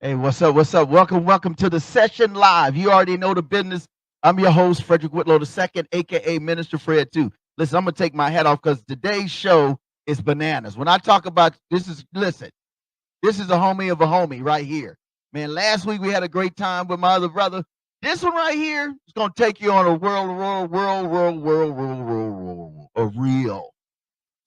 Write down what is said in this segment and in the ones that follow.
Hey, what's up? What's up? Welcome to the session live. You already know the business. I'm your host, Frederick Whitlow II, aka Minister Fred 2. Listen, I'm gonna take my hat off because today's show is bananas. When I talk about listen, this is a homie of a homie right here. Man, last week we had a great time with my other brother. This one right here is gonna take you on a a real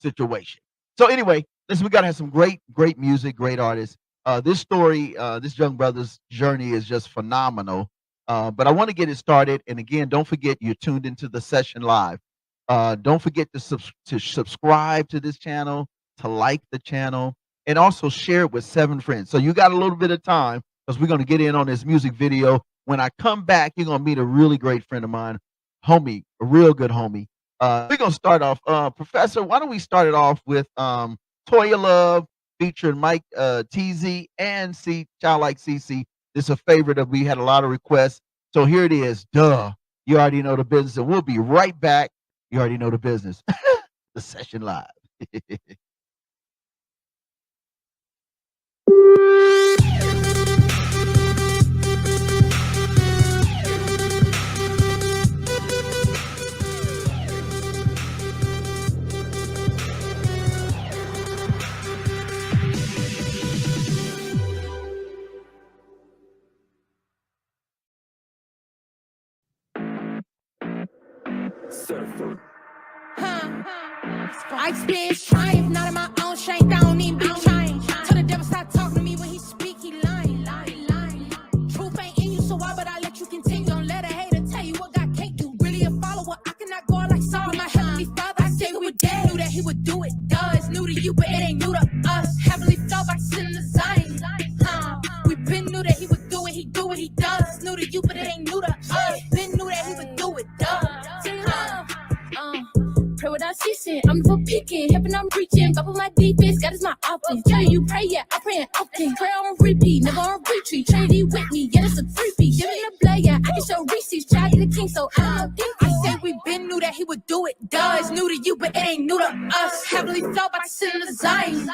situation. So anyway, listen, we gotta have some great music, great artists. This story, this young brother's journey is just phenomenal. But I want to get it started. And again, don't forget you're tuned into the session live. Don't forget to subscribe to this channel, to like the channel, and also share it with 7 friends. So you got a little bit of time because we're going to get in on this music video. When I come back, you're going to meet a really great friend of mine, homie, a real good homie. We're gonna start off. Professor, why don't we start it off with Toya Love featuring Mike TZ and C Child Like CC. This is a favorite that we had a lot of requests. So here it is. Duh. You already know the business. And we'll be right back. You already know the business. The session live. I experience triumph, not in my own strength. I don't even be trying. Tell the devil stop talking to me when he speak, he lying. Truth ain't in you, so why would I let you continue? Don't let a hater tell you what God can't do. Really a follower, I cannot go out like Saul. With my heavenly Father, I say we were dead. Knew that he would do it, does. New to you, but it ain't new to us. Heavenly Father, I sin in the Zion. We been knew that he would do it, he do what he does. New to you, but it ain't new to us. Been knew that he would do it, does. Pray without ceasing, I'm for picking, helping I'm preaching. God put my defense, God is my offense. Tell you pray, yeah, I pray often. Pray on repeat, never on retreat. Trinity with me, yeah, it's a freebie. Give me the blood, yeah, I can show receipts. Child of the king, so I don't know. I say we been knew that he would do it. Does new to you, but it ain't new to us. Heavenly felt by sin in the Zion.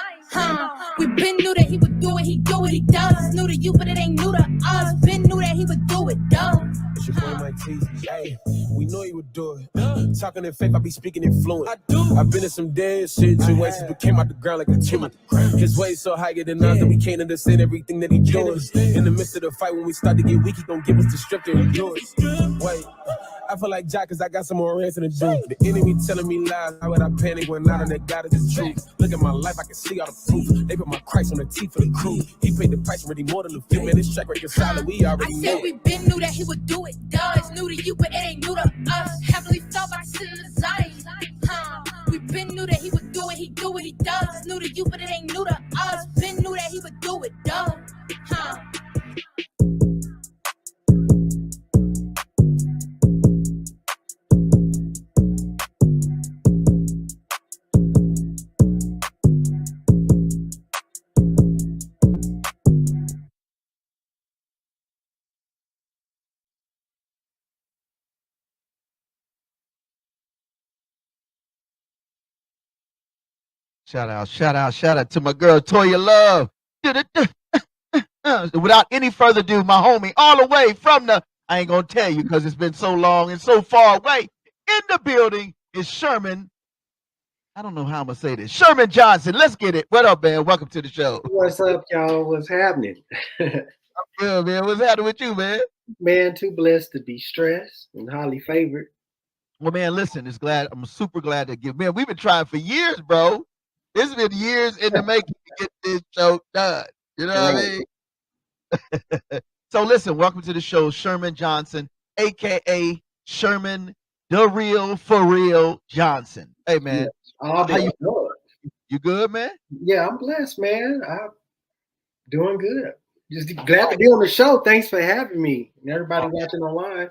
We been knew that he would do it, he do what he does. New to you, but it ain't new to us. Been knew that he would do it, does. It's your boy Mike T. Hey, we know he would do it. Talking in faith, I be speaking in fluent. I do. I've been in some dead situations, but came out the ground like a tumor. His way so higher than ours that we can't understand everything that he doing. In the midst of the fight, when we start to get weak, he gon' give us the strength to endure it. Wait, I feel like Jack cause I got some more answer to do. The enemy telling me lies, how would I panic when out on that God is the truth? Look at my life, I can see all the proof. They put my Christ on the teeth for the crew. He paid the price already more than a few minutes. Track record solid, we already know. I said we been knew that he would do it. Does new to you, but it ain't new to us. Heavenly felt by sin in the Zion. We been knew that he would do it, he do what he does. New to you, but it ain't new to us. Been knew that he would do it, does. Shout out to my girl Toya Love. Without any further ado, my homie, all the way from I ain't gonna tell you because it's been so long and so far away. In the building is Sherman. I don't know how I'm gonna say this. Sherman Johnson. Let's get it. What up, man? Welcome to the show. What's up, y'all? What's happening? Good, man. What's happening with you, man? Man, too blessed to be stressed and highly favored. Well, man, listen, I'm super glad to give. Man, we've been trying for years, bro. It's been years in the making to get this show done. You know what I mean? So listen, welcome to the show, Sherman Johnson, aka Sherman, the real ForReal Johnson. Hey, man, All how you? good. You good, man? Yeah, I'm blessed, man. I'm doing good. Just glad to be on the show. Thanks for having me and everybody watching online.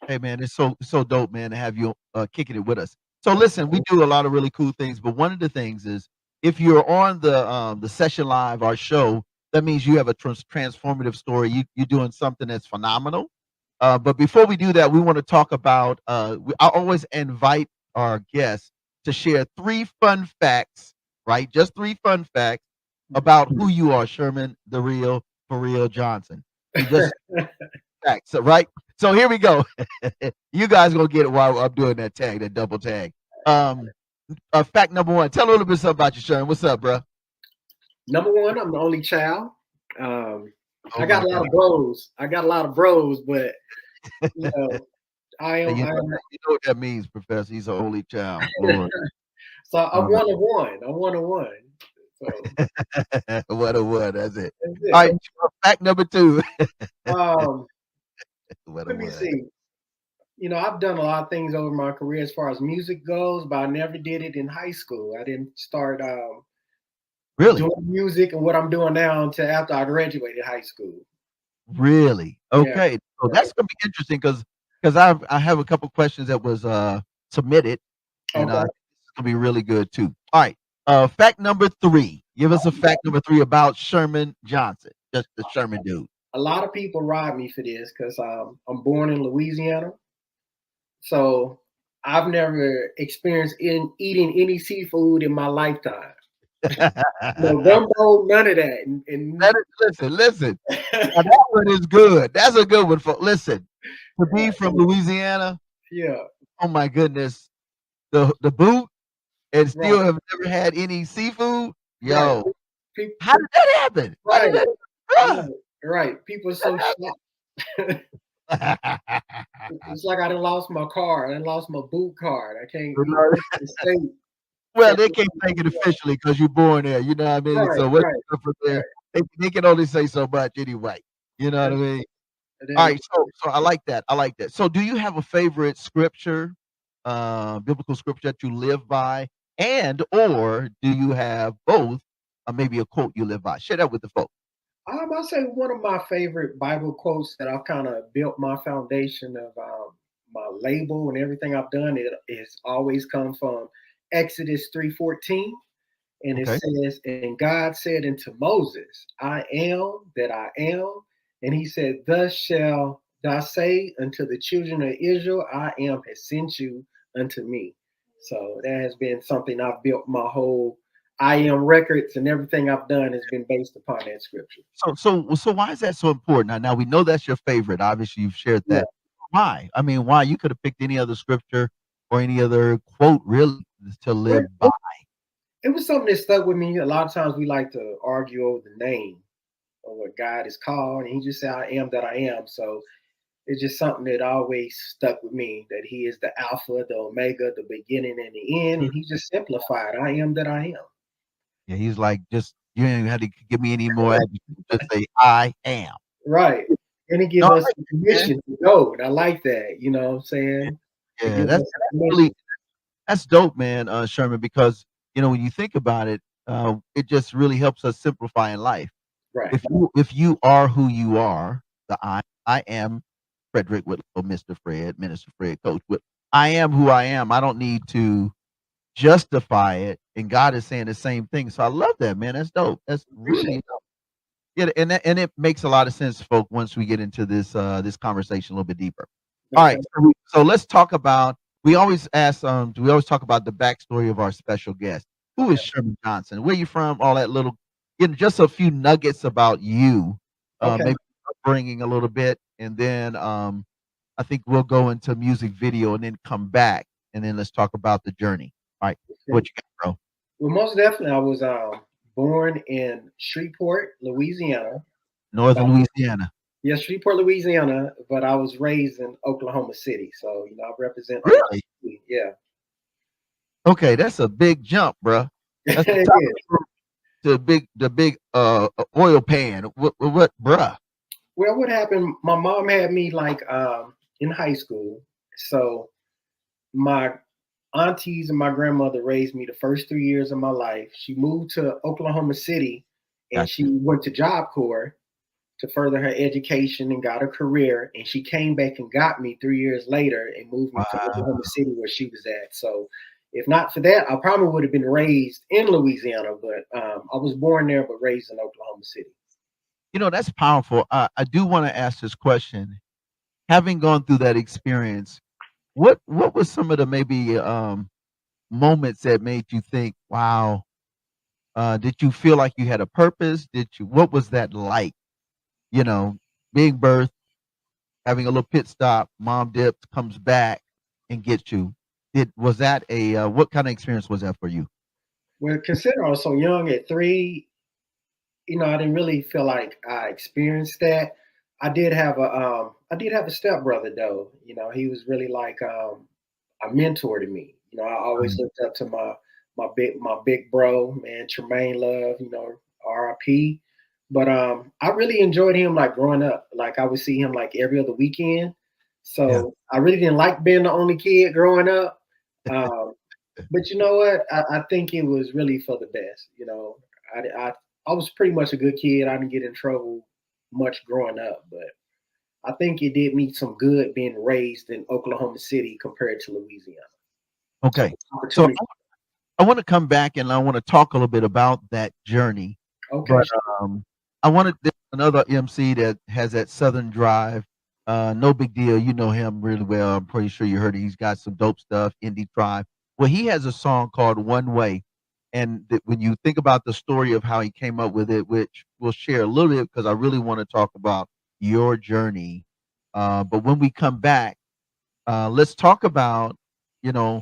Hey, man, it's so dope, man, to have you kicking it with us. So listen, we do a lot of really cool things, but one of the things is if you're on the session live, our show, that means you have a transformative story. You're doing something that's phenomenal. But before we do that, we want to talk about. I always invite our guests to share 3 fun facts, right? Just 3 fun facts about who you are, Sherman, the real. ForReal Johnson. He just tagged. So right. So here we go. You guys gonna get it while I'm doing that tag, that double tag. Um, fact number one. Tell a little bit something about you, Sherman. What's up, bro? Number one, I'm the only child. Um, Oh I got my a lot God. of bros. I got a lot of bros, but you know, I And am. I am. you know what that means, Professor. He's an only child. Lord. So I'm All right. 1 of 1. I'm 1 of 1. So What a what. That's it. that's All it. right. Fact number two. Um, What a Let me what. see. I've done a lot of things over my career as far as music goes, but I never did it in high school. I didn't start Really? doing music and what I'm doing now until after I graduated high school. Really? Yeah, Okay. So right. that's gonna be interesting because I have a couple questions that was submitted, and Okay. it's gonna be really good too. All right. Fact number three. Give us a fact number three about Sherman Johnson, just the Sherman dude. A lot of people rob me for this because I'm born in Louisiana, so I've never experienced in eating any seafood in my lifetime. No gumbo, none of that. Listen. Now that one is good. That's a good one for listen. To be from Louisiana, Yeah, oh my goodness, the boot and right, still have never had any seafood. right. Yo, how People, did that happen? How did right, that right, bruh? right. People are so shocked. It's like I done lost my card. I done lost my boot card. I can't even go to the state. Well, Check they my can't boot take it card. officially because you're born there, you know what I mean? Right, So what right, you come from there, right. they can only say so much anyway. You know what I That's mean? All that is right, so I like that. I like that. So do you have a favorite scripture, biblical scripture that you live by, and or do you have both, maybe a quote you live by? Share that with the folks. I say one of my favorite Bible quotes that I've kind of built my foundation of my label and everything I've done. It has always come from Exodus 3:14, and it Okay. says, "And God said unto Moses, I am that I am, and He said, Thus shall thou say unto the children of Israel, I am has sent you unto me." So that has been something I've built my whole I am records and everything I've done has been based upon that scripture. So why is that so important? Now we know that's your favorite. Obviously, you've shared Yeah. that. Why? I mean, why? You could have picked any other scripture or any other quote really to Well, live by. it was something that stuck with me. A lot of times we like to argue over the name of what God is called, and He just said, I am that I am. So it's just something that always stuck with me that He is the Alpha, the Omega, the beginning and the end. And He just simplified, I am that I am. Yeah, he's like, just you ain't had to give me any more adjectives. Just say I am. Right. And He No, give I us like the it, man. permission to go. And I like that, you know what I'm Yeah, saying? To yeah, give that's us the that's permission. really that's dope, man, Sherman. Because when you think about it, it just really helps us simplify in life. Right. If you are who you are, the I am Frederick Whitlow, Mr. Fred, Minister Fred, Coach Whit. I am who I am. I don't need to justify it, and God is saying the same thing. So I love that, man. That's dope. That's Appreciate really dope. Yeah, and it makes a lot of sense, folks, once we get into this conversation a little bit deeper. it. All Okay. right, so let's talk about. We always ask, we always talk about the backstory of our special guest. Who is Okay. Sherman Johnson? Where you from? All that little, just a few nuggets about you, Okay. maybe upbringing a little bit, and then I think we'll go into music video and then come back, and then let's talk about the journey. All right, Okay. what you got, bro? Well, most definitely, I was born in Shreveport, Louisiana. Northern Louisiana. Yes, Shreveport, Louisiana, but I was raised in Oklahoma City. So, I represent Oklahoma Really? City. Yeah. Okay, that's a big jump, bro. That's the It top is. of the big oil pan. What, bruh? Well, what happened? My mom had me like in high school. So my aunties and my grandmother raised me the first 3 years of my life. She moved to Oklahoma City and she Gotcha. went to Job Corps to further her education and got a career. And she came back and got me 3 years later and moved me to Wow. Oklahoma City where she was at. So if not for that, I probably would have been raised in Louisiana, but I was born there but raised in Oklahoma City. That's powerful. I do want to ask this question. Having gone through that experience, what was some of the maybe moments that made you think, wow, did you feel like you had a purpose? What was that like? you know, being birthed, having a little pit stop, mom dips, comes back and gets you. It was that a what kind of experience was that for you? Well, considering I was so young at 3, I didn't really feel like I experienced that. I did have a stepbrother though. He was really like a mentor to me. I always Mm. looked up to my big bro, man, Tremaine Love. R.I.P. But I really enjoyed him like growing up. Like I would see him like every other weekend. Yeah. So I really didn't like being the only kid growing up. Um, but you know what? I think it was really for the best. I was pretty much a good kid. I didn't get in trouble much growing up, but I think it did me some good being raised in Oklahoma City compared to Louisiana. So Okay. So opportunity. I want to come back and I want to talk a little bit about that journey, Okay, but I wanted there's another MC that has that Southern drive. No big deal. You know him really well. I'm pretty sure you heard it. He's got some dope stuff. Indie Tribe. Well, he has a song called One Way, and when you think about the story of how he came up with it, which we'll share a little bit because I really want to talk about your journey. But when we come back, let's talk about you know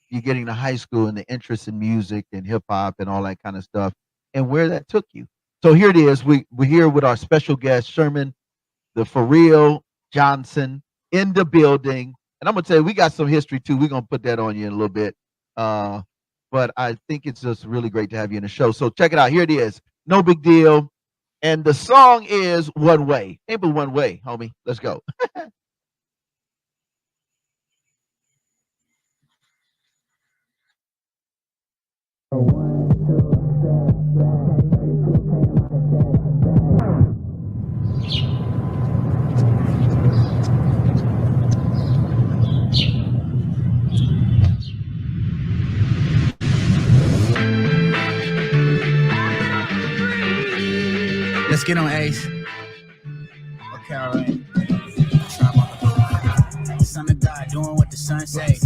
you getting to high school and the interest in music and hip hop and all that kind of stuff and where that took you. So here it is. We're here with our special guest, Sherman, the ForReal Johnson in the building. And I'm gonna tell you, we got some history too. We're gonna put that on you in a little bit. Uh, but I think it's just really great to have you in the show. So check it out. Here it is. No big deal. And the song is One Way. Ain't but one way, homie. Let's go. Let's get on Ace. Okay, all right. Son of God, doing what the sun say.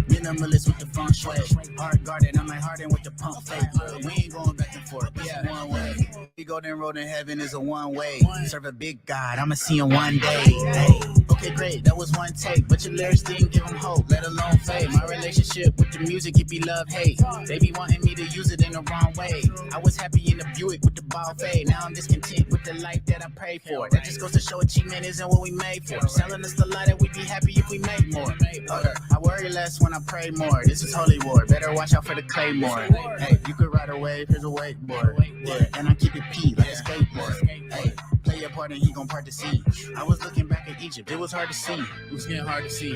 Minimalist with the feng shui. Hard guarded, I'm like Harden with the pump fake. We ain't going back and forth, it's one way. We golden road in heaven is a one way. Serve a big God, I'ma see him one day. Hey. Okay, great, that was one take, but your lyrics didn't give him hope, let alone fade. My relationship with the music, it be love, hate. They be wanting me to use it in the wrong way. I was happy in the Buick with the ball fade. Now I'm discontent with the life that I prayed for. That just goes to show achievement isn't what we made for. Selling us the lie that we be happy if we make more. I worry less when I pray more. This is holy war, better watch out for the claymore. Hey, you could ride a wave, here's a wakeboard. Yeah, and I keep it P like a skateboard. Hey, play your part and he gon' part the sea. I was looking back at Egypt, it was hard to see. It was getting hard to see.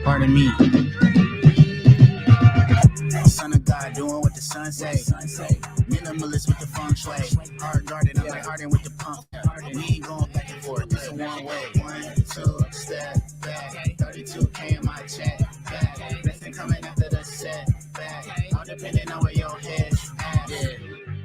Pardon me. Son of God, doing what the sun say. Minimalist with the feng shui. Hard guarded, I'm like Harden with the pump. We ain't going back and forth, this is one way. 1, 2, step back. 32K in my check back. Blessing coming after the set back. All depending on where your head at. Yeah.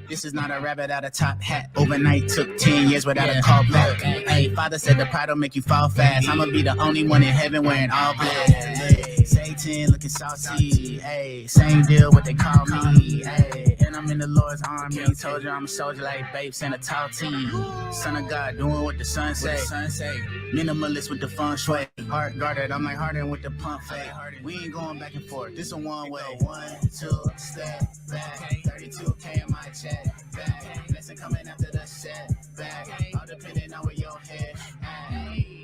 This is not a rabbit out of top hat. Overnight took 10 years without a call back. Hey, father said the pride will make you fall fast. I'ma be the only one in heaven wearing all black. Hey, Satan looking saucy. Hey, same deal what they call me. Hey, and I'm in the Lord's army. Told you I'm a soldier like babes and a tall team. Son of God, doing what the sun say. Minimalist with the feng shui. Heart guarded, I'm like Harden with the pump fake. We ain't going back and forth. This a one way. 1, 2, step back. 32K in my check. Back. Blessing coming after the set back. All depending on where your head at. Way.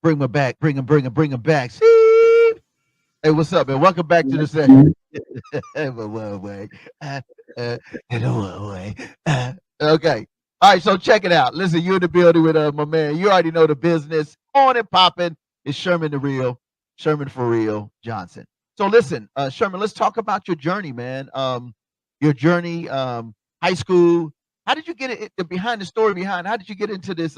Bring him back. Bring him back. See? Hey, what's up, man? Welcome back to the session. One way. In a one way. Okay. All right, so check it out. Listen, you're in the building with my man. You already know the business. On and popping. It's Sherman the Real, Sherman ForReal Johnson. So listen, Sherman, let's talk about your journey, man. Your journey, high school. How did you get it behind the story behind? How did you get into this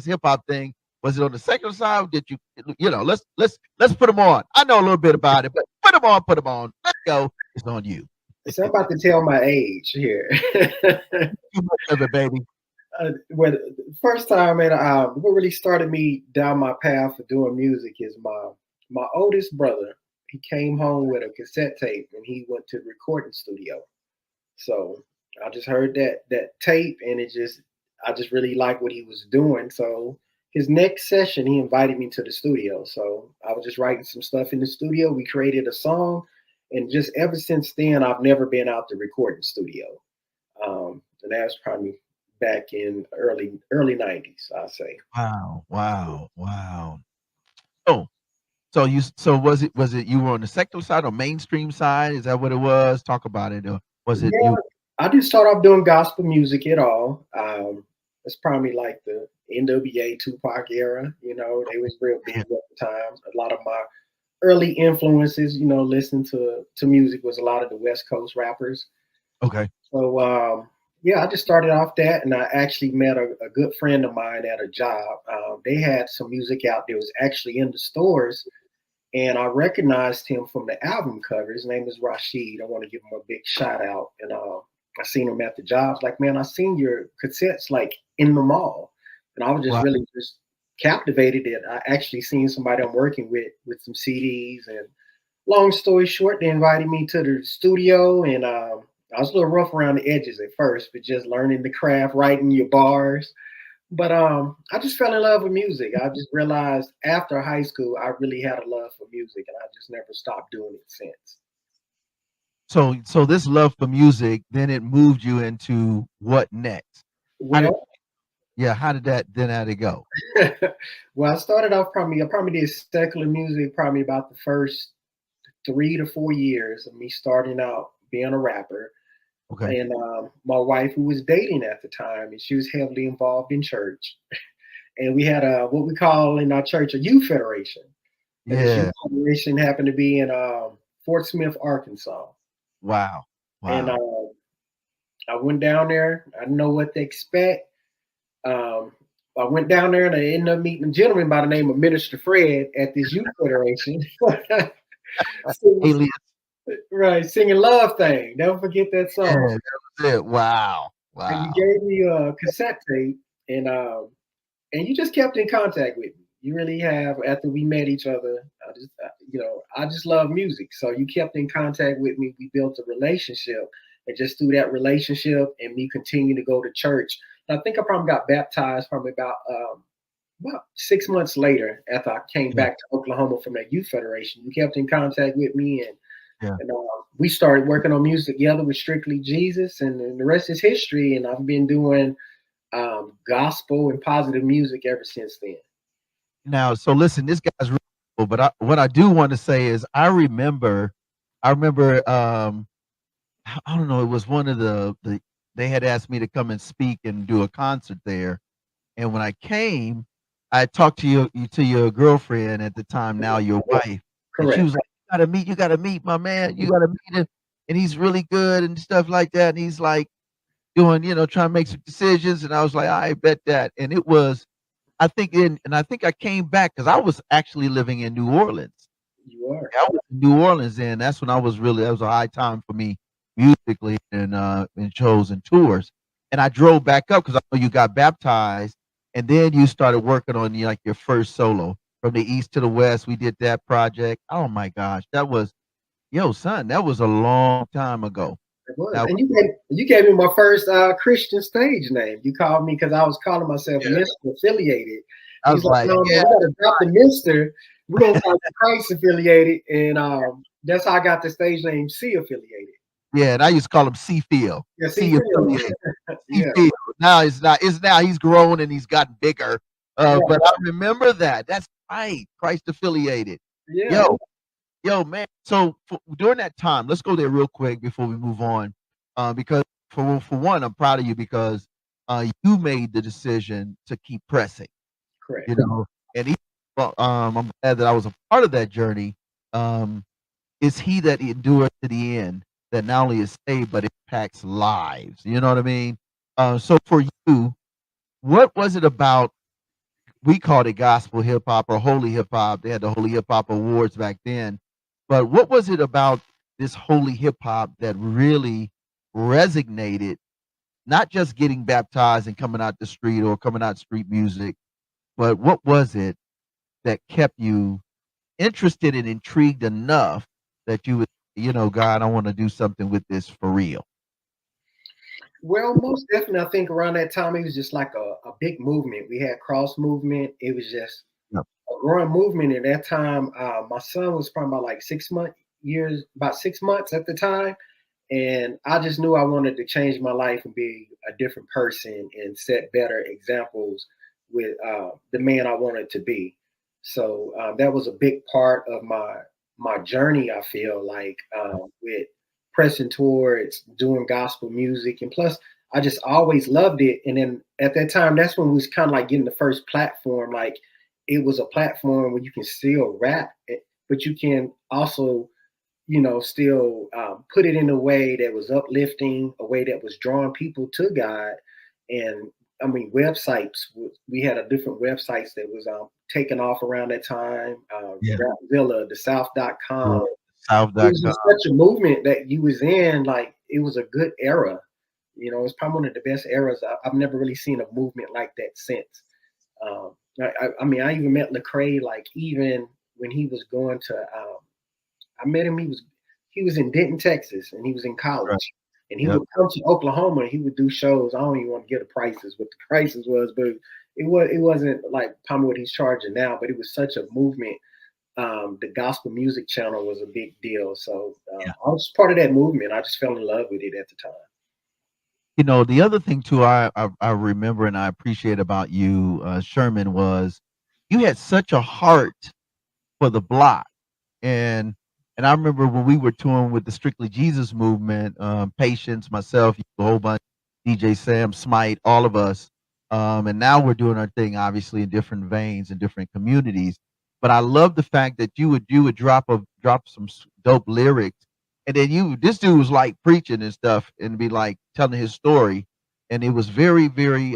hip hop thing? Was it on the secular side? Or did you let's put them on. I know a little bit about it, but put them on. Let's go. It's on you. So I'm about to tell my age here. Too much of it, baby. When the first time, and what really started me down my path for doing music is my oldest brother. He came home with a cassette tape, and he went to the recording studio. So I just heard that tape, and I just really liked what he was doing. So his next session, he invited me to the studio. So I was just writing some stuff in the studio. We created a song, and just ever since then, I've never been out the recording studio. And that's probably back in early '90s, I'll say. Wow, wow, wow. Oh, so was it you were on the secular side or mainstream side? Is that what it was? Talk about it. Or was it Yeah, you? I didn't start off doing gospel music at all. It's probably like the NWA Tupac era. They was real big Yeah. at the time. A lot of my early influences, listening to music was a lot of the West Coast rappers. Okay. So yeah, I just started off that, and I actually met a good friend of mine at a job. They had some music out there was actually in the stores, and I recognized him from the album cover. His name is Rashid. I want to give him a big shout out. And I seen him at the jobs. Like, man, I seen your cassettes like in the mall, and I was just Wow. really just captivated that I actually seen somebody I'm working with some CDs. And long story short, they invited me to the studio, and I was a little rough around the edges at first, but just learning the craft, writing your bars. But I just fell in love with music. I just realized after high school, I really had a love for music, and I just never stopped doing it since. So this love for music, then it moved you into what next? How did Well, how did that go? well, I started off I probably did secular music probably about the first 3 to 4 years of me starting out being a rapper. Okay. And my wife, who was dating at the time, and she was heavily involved in church. And we had a what we call in our church a youth federation. And this youth Yeah. federation happened to be in Fort Smith, Arkansas. Wow. And Wow. I went down there. I didn't know what to expect. Um, I went down there and I ended up meeting a gentleman by the name of Minister Fred at this youth federation. Singing- Alias. right, singing "Love Thing." Never forget that Yeah, song. that was it. Wow. And you Wow. gave me a cassette tape, and you just kept in contact with me. You really have. After we met each other, I just love music. So you kept in contact with me. We built a relationship, and just through that relationship and me continue to go to church, I think I probably got baptized probably about 6 months later after I came Yeah. back to Oklahoma from that youth federation. You kept in contact with me, and Yeah. and we started working on music together with Strictly Jesus, and the rest is history. And I've been doing gospel and positive music ever since then. Now, so listen, this guy's really cool, but what I do want to say is I remember I don't know, it was one of the they had asked me to come and speak and do a concert there. And when I came, I talked to your girlfriend at the time, now your wife, and she Correct. was like, you gotta meet my man, you gotta meet him, and he's really good and stuff like that. And he's like doing, trying to make some decisions. And I was like, I bet that. And it was, I think I came back because I was actually living in New Orleans. You are. I was in New Orleans then. That's when that was a high time for me musically and shows and tours. And I drove back up because I know you got baptized, and then you started working on like your first solo from the east to the west. We did that project. Oh my gosh, that was son. That was a long time ago. It was. That And you gave me my first Christian stage name. You called me because I was calling myself Yeah. Mr. Affiliated. I He's was like, like, no, yeah, we gotta drop the Mr. We're gonna call you Christ affiliated. And that's how I got the stage name C affiliated. yeah. And I used to call him C Field, Yeah, C C Field. affiliated. C Yeah, Field. Now it's not. It's now he's grown and he's gotten bigger. right. But I remember that. That's right. Christ affiliated. Yeah, Yo, yo, man. So during that time, let's go there real quick before we move on. Because for one, I'm proud of you because you made the decision to keep pressing. correct. You know, and well, I'm glad that I was a part of that journey. Um, is he that endures to the end that not only is saved but impacts lives? You know what I mean? So for you, what was it about? We called it gospel hip hop or holy hip hop. They had the Holy Hip Hop Awards back then. But what was it about this holy hip hop that really resonated? Not just getting baptized and coming out the street or coming out street music, but what was it that kept you interested and intrigued enough that you would, God, I want to do something with this for real. Well, most definitely, I think around that time it was just like a big movement. We had cross movement. It was just Yep. a growing movement at that time. My son was probably about like 6 months, about 6 months at the time, and I just knew I wanted to change my life and be a different person and set better examples with the man I wanted to be. So that was a big part of my journey. I feel like with pressing towards doing gospel music, and plus I just always loved it. And then at that time, that's when we was kind of like getting the first platform. Like it was a platform where you can still rap, but you can also still put it in a way that was uplifting, a way that was drawing people to God. And I mean, websites, we had a different websites that was taking off around that time. Yeah. Rapzilla, the Yeah. South.com. It was South.com. just such a movement that you was in. Like it was a good era. It's probably one of the best eras. I've never really seen a movement like that since. I mean, I even met Lecrae, like even when he was going to I met him. He was in Denton, Texas, and he was in Right. college. And he Yep. would come to Oklahoma. And he would do shows. I don't even want to get the prices, what the prices was, but it wasn't like probably what he's charging now. But it was such a movement. The gospel music channel was a big deal. So Yeah. I was part of that movement. I just fell in love with it at the time. The other thing too, I remember and I appreciate about you, Sherman, was you had such a heart for the block. And I remember when we were touring with the Strictly Jesus movement, Patience, myself, a whole bunch, DJ Sam, Smite, all of us. And now we're doing our thing, obviously, in different veins and different communities. But I love the fact that you would drop some dope lyrics, and then this dude was like preaching and stuff, and be like telling his story, and it was very very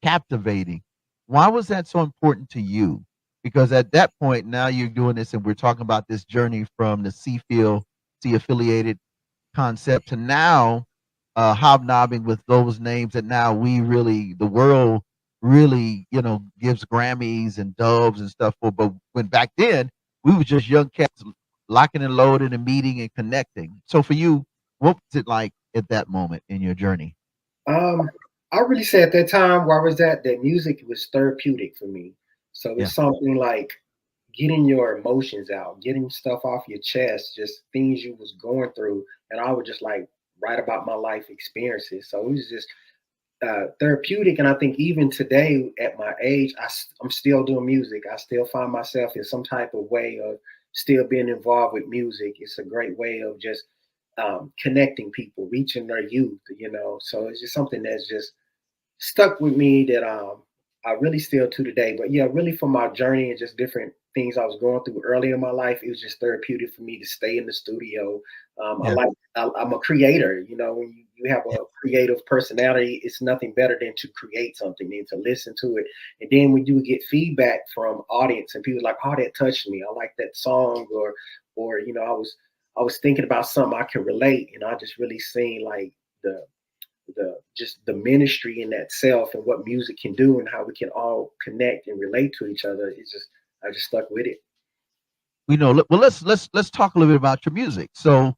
captivating. Why was that so important to you? Because at that point now you're doing this and we're talking about this journey from the C affiliated concept to now hobnobbing with those names that now the world really gives Grammys and Doves and stuff for. But when back then we were just young cats locking and loading and meeting and connecting. So for you, what was it like at that moment in your journey? Um, I really say at that time where I was at, that music was therapeutic for me. So Yeah. it's something like getting your emotions out, getting stuff off your chest, just things you was going through, and I would just like write about my life experiences. So it was just therapeutic, and I think even today at my age, I'm still doing music. I still find myself in some type of way of still being involved with music. It's a great way of just connecting people, reaching their youth. So it's just something that's just stuck with me that I really still to today. But yeah, really for my journey and just different things I was going through early in my life, it was just therapeutic for me to stay in the studio. Yeah. I'm a creator. When you have a creative personality, it's nothing better than to create something and to listen to it. And then when you get feedback from audience and people like, oh, that touched me. I like that song, or I was thinking about something I can relate, and I just really seen like the ministry in that self and what music can do and how we can all connect and relate to each other. I just stuck with it. Well, let's talk a little bit about your music. So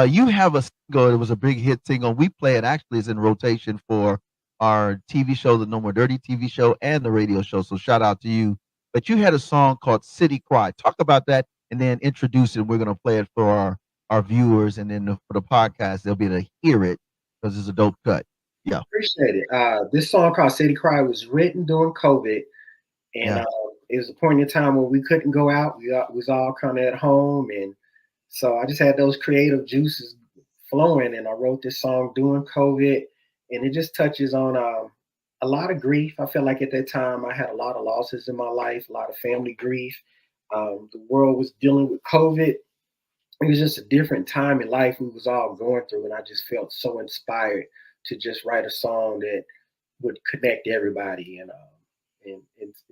you have a single. It was a big hit single. We play it, actually is in rotation for our TV show, the No More Dirty TV show, and the radio show. So shout out to you. But you had a song called City Cry. Talk about that and then introduce it. We're going to play it for our viewers, and then for the podcast, they'll be able to hear it because it's a dope cut. Yeah. Appreciate it. This song called City Cry was written during COVID, and Yeah. it was a point in time where we couldn't go out. Was all kind of at home, and so I just had those creative juices flowing, and I wrote this song during COVID, and it just touches on a lot of grief. I feel like at that time I had a lot of losses in my life, a lot of family grief. The world was dealing with COVID. It was just a different time in life we was all going through, and I just felt so inspired to just write a song that would connect everybody. And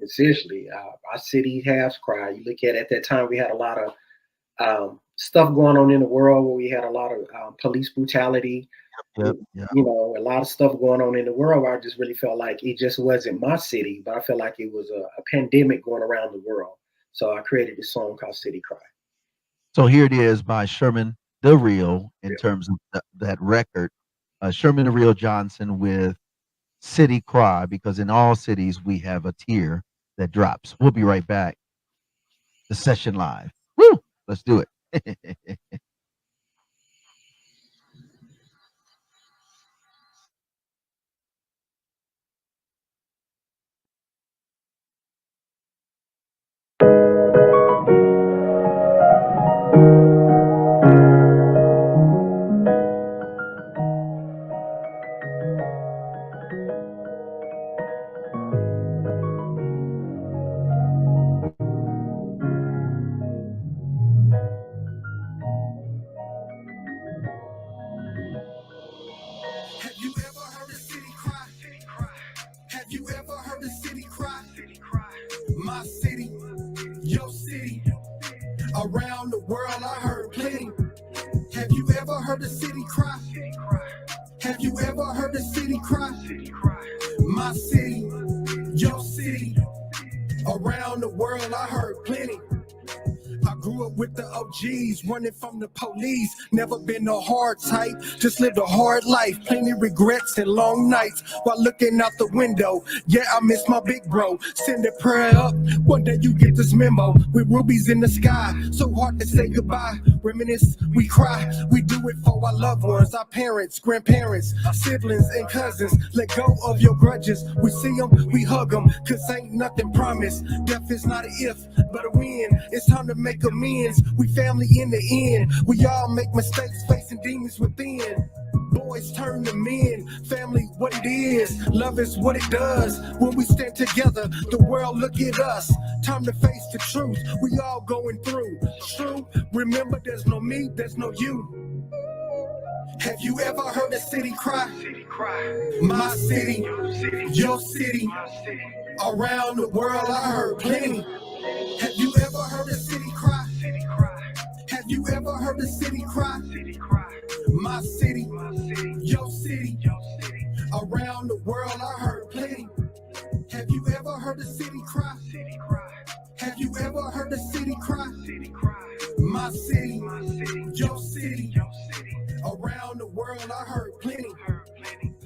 seriously, our city has cried. You look at that time, we had a lot of stuff going on in the world where we had a lot of police brutality, Yep. Yeah. you know, a lot of stuff going on in the world. I just really felt like it just wasn't my city, but I felt like it was a pandemic going around the world. So I created this song called City Cry. So here it is by Sherman the Real in Yeah. terms of that record. Sherman the Real Johnson with City Cry, because in all cities we have a tear that drops. We'll be right back. The session live. Woo! Let's do it. Have you ever heard a city cry? Have you ever heard a city cry? My city, your city. Around the world, I heard plenty. Have you ever heard a city cry? Have you ever heard a city cry? My city, your city. Around the world, I heard plenty. I grew up with the OGs, running from the police. Never been a hard type, just lived a hard life. Plenty regrets and long nights while looking out the window. Yeah, I miss my big bro. Send a prayer up, one day you get this memo. With rubies in the sky, so hard to say goodbye. Reminisce, we cry, we do it for our loved ones, our parents, grandparents, our siblings and cousins. Let go of your grudges, we see them, we hug them, cause ain't nothing promised. Death is not an if, but a when. It's time to make amends, we family in the end. We all make mistakes, facing demons within. Boys turn to men, family what it is, love is what it does. When we stand together, the world look at us. Time to face the truth, we all going through. True, remember there's no me, there's no you. Have you ever heard a city cry? My city, your city. Around the world I heard plenty. Have you ever heard a city cry? Have you ever heard a city cry? My city, your city. Around the world I heard plenty. Have you ever heard a city cry? Have you ever heard a city cry? My city, your city. Around the world I heard plenty.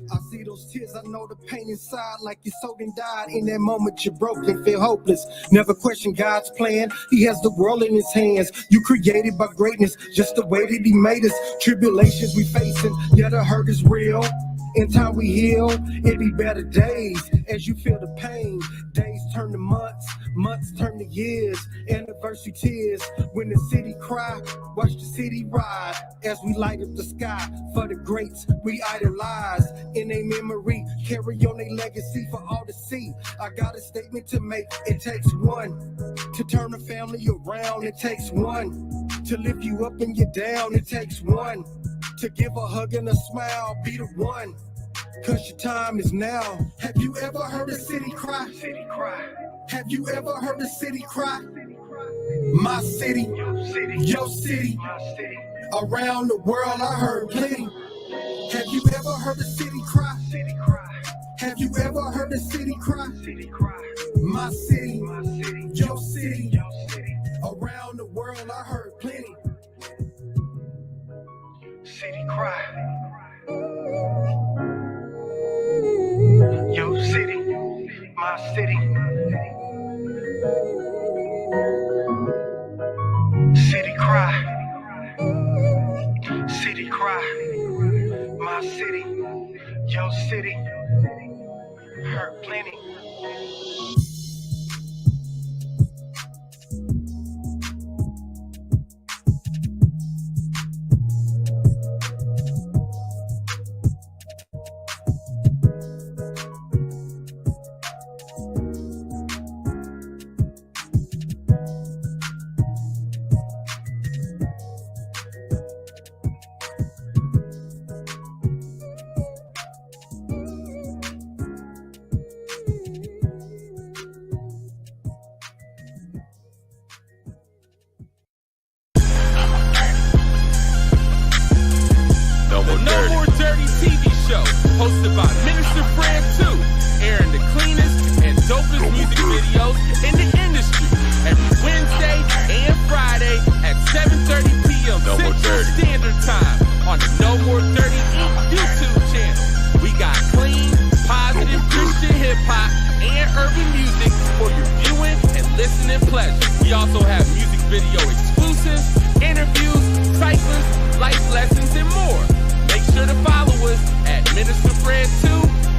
I see those tears, I know the pain inside, like your soul done died. In that moment you're broken, feel hopeless. Never question God's plan, he has the world in his hands. You created by greatness, just the way that he made us. Tribulations we facing, yet the hurt is real. In time we heal, it be better days. As you feel the pain, days turn to months, months turn to years. Anniversary tears, when the city cry, watch the city ride. As we light up the sky, for the greats we idolize. In a memory, carry on a legacy for all to see. I got a statement to make, it takes one to turn a family around. It takes one to lift you up and you down. It takes one to give a hug and a smile. Be the one, cause your time is now. Have you ever heard a city cry? Have you ever heard a city cry? My city, your city. Around the world I heard plenty. Have you ever heard a city cry? Have you ever heard a city cry? My city, your city. Around the world I heard plenty. City cry. Your city, my city. City cry. City cry. My city, your city. Hurt plenty. hosted by Minister Fred too, airing the cleanest and dopest music videos in the industry every Wednesday and Friday at 7:30 p.m. Central Standard Time on the No More Dirty Inc. YouTube channel. We got clean, positive Christian hip hop and urban music for your viewing and listening pleasure. We also have music video exclusives, interviews, ciphers, life lessons, and more. Make sure to follow us at Minister Fred 2,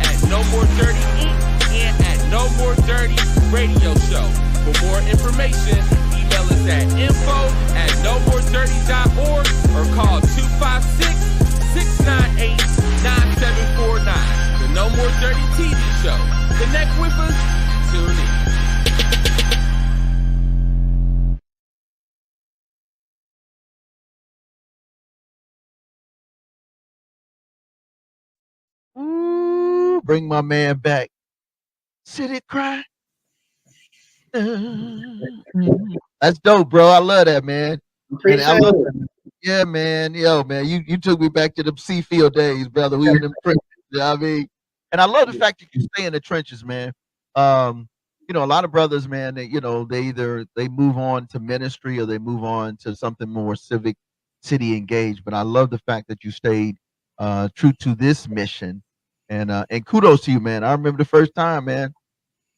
at No More Dirty Inc., and at No More Dirty Radio Show. For more information, email us at info@nomoredirty.org or call 256-698-9749. The No More Dirty TV Show. Connect with us. Tune in. Ooh, bring my man back. Sit it, cry. That's dope, bro. I love that, man. And I Appreciate love it. that. Yeah, man. Yo, man, you took me back to the Seafield days, brother. We were in the trenches, you know what I mean? And I love the fact that you stay in the trenches, man. You know, a lot of brothers, man, they, you know, they either they move on to ministry or they move on to something more civic, city engaged. But I love the fact that you stayed true to this mission. And kudos to you, man. I remember the first time, man.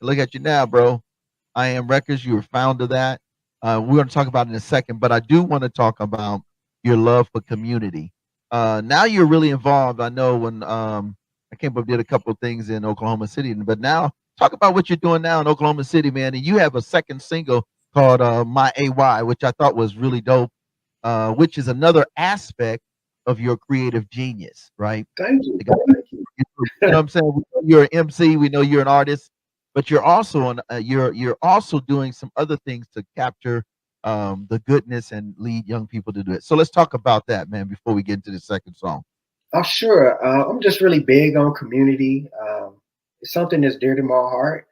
Look at you now, bro. I Am Records. You were founder of that. We're going to talk about it in a second, but I do want to talk about your love for community. Now you're really involved. I know when I came up did a couple of things in Oklahoma City, but now talk about what you're doing now in Oklahoma City, man. And you have a second single called My AY, which I thought was really dope, which is another aspect of your creative genius, right? Thank you. Thank you. You know what I'm saying? We know you're an MC. We know you're an artist, but you're also you're also doing some other things to capture the goodness and lead young people to do it. So let's talk about that, man, before we get into the second song. Oh, sure. I'm just really big on community. It's something that's dear to my heart.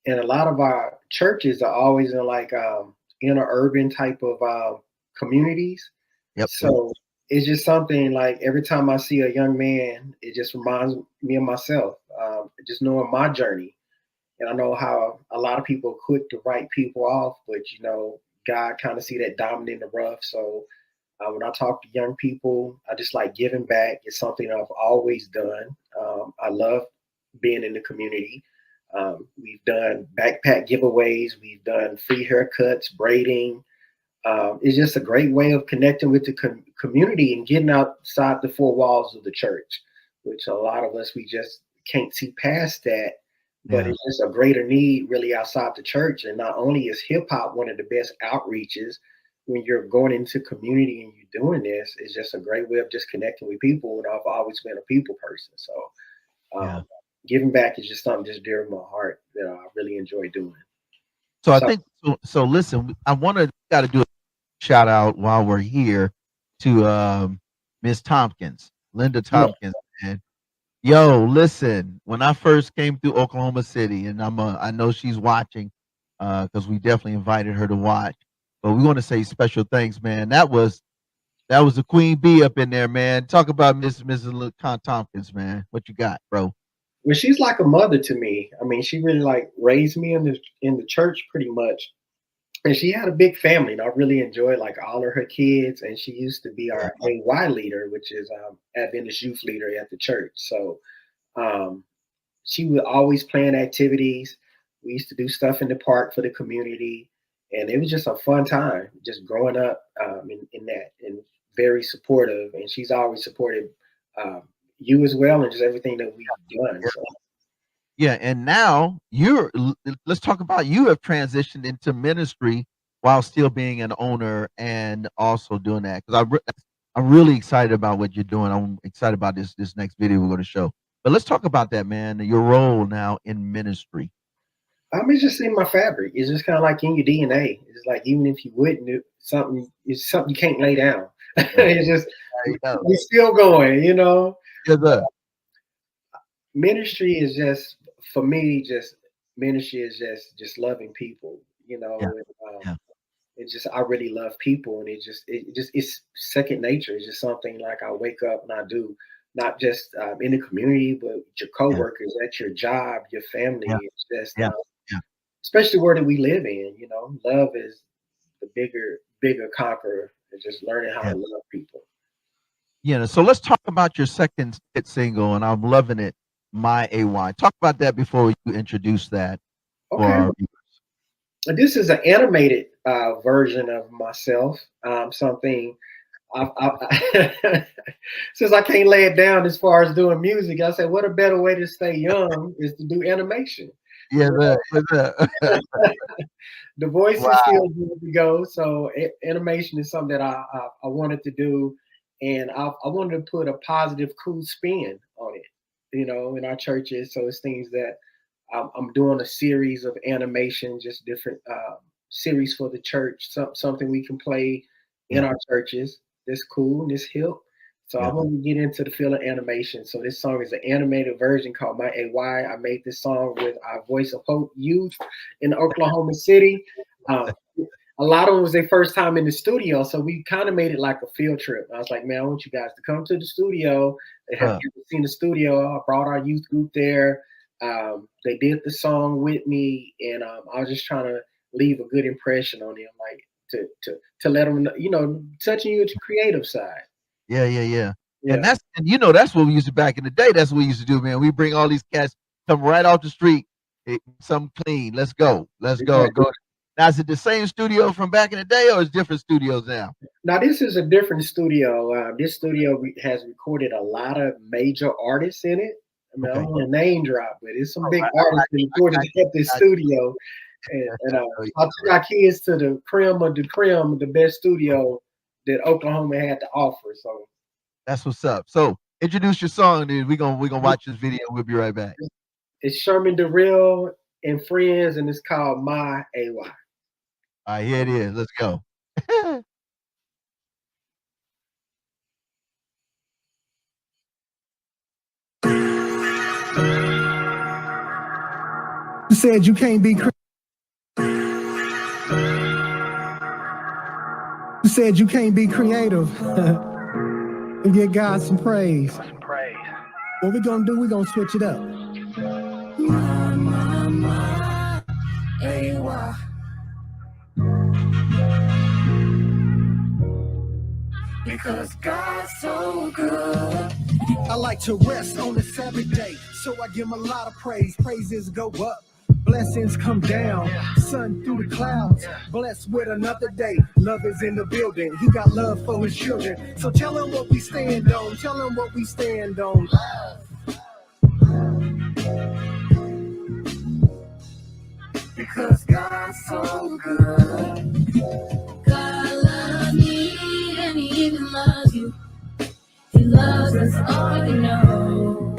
And a lot of our churches are always in like inner urban type of communities. Yep. So it's just something like every time I see a young man, it just reminds me of myself, just knowing my journey. And I know how a lot of people are quick to write people off, but you know, God kind of see that diamond in the rough. So when I talk to young people, I just like giving back. It's something I've always done. I love being in the community. We've done backpack giveaways. We've done free haircuts, braiding. It's just a great way of connecting with the community and getting outside the four walls of the church, which a lot of us, we just can't see past that. But it's just a greater need really outside the church. And not only is hip hop one of the best outreaches, when you're going into community and you're doing this, it's just a great way of just connecting with people. And I've always been a people person. So giving back is just something just dear to my heart that I really enjoy doing. So I think so. Listen, I want to got to do a shout out while we're here to Miss Tompkins, Linda Tompkins, man. Yo, listen, when I first came through Oklahoma City, and I know she's watching, because we definitely invited her to watch. But we want to say special thanks, man. That was the queen bee up in there, man. Talk about Mrs. Tompkins, man. What you got, bro? Well, she's like a mother to me. I mean, she really like raised me in the church pretty much. And she had a big family, and I really enjoyed like all of her kids. And she used to be our AY leader, which is Adventist youth leader at the church. So she would always plan activities. We used to do stuff in the park for the community, and it was just a fun time, just growing up in that, and very supportive. And she's always supported you as well, and just everything that we've done. So. Yeah, and now let's talk about you have transitioned into ministry while still being an owner and also doing that, because I'm really excited about what you're doing. I'm excited about this next video we're going to show. But let's talk about that, man. Your role now in ministry. It's just in my fabric. It's just kind of like in your DNA. It's like even if you wouldn't, it's something you can't lay down. It's just you're still going, you know. Ministry is just, for me, just ministry is just loving people, you know. It's just I really love people, and it's second nature. It's just something like I wake up and I do. not just in the community, but with your coworkers, at your job, your family. yeah, It's just, yeah, yeah, especially where that we live in. Love is the bigger conqueror. It's just learning how to yeah. love people. So let's talk about your second hit single, and I'm loving it, My AY. Talk about that before you introduce that for Okay, our viewers. this is an animated version of myself. Something since I can't lay it down as far as doing music, I said, what a better way to stay young is to do animation. Yeah, The voice is wow. still good to go, so animation is something that I wanted to do, and I wanted to put a positive, cool spin on it. In our churches, so it's things that I'm doing a series of animation, just different series for the church, something we can play in Yeah, our churches. That's cool and it's hip. So I yeah, want to get into the field of animation. So this song is an animated version called My AY. I made this song with our Voice of Hope youth in Oklahoma City. Um, a lot of them was their first time in the studio, so we kind of made it like a field trip. I was like, man, I want you guys to come to the studio. They have uh, never seen the studio. I brought our youth group there. They did the song with me, and I was just trying to leave a good impression on them, like to let them, touching you at your creative side. yeah, yeah, yeah. Yeah, That's what we used to back in the day. That's what we used to do, man. We bring all these cats, come right off the street, some clean. Let's go, let's go, exactly. go. Now, is it the same studio from back in the day, or is it different studios now? Now this is a different studio. This studio has recorded a lot of major artists in it. I mean, I don't Okay. want to name drop, but it's some All big right, artists that I recorded got you. at this I got studio. And you. I took our kids to the creme of the creme, the best studio that Oklahoma had to offer. So That's what's up. So introduce your song, dude. We gonna watch this video. We'll be right back. it's Sherman DeReal and friends, and it's called My AY. All right, here it is. Let's go. You said you can't be. You said you can't be creative and get God some praise. What we gonna do? We gonna switch it up. AY. Because God's so good. I like to rest on the Sabbath day, so I give him a lot of praise. Praises go up, blessings come down, sun through the clouds, blessed with another day. Love is in the building, he got love for his children. So tell him what we stand on, tell him what we stand on. Because God's so good. God loves me and he even loves you. He loves us all, you know.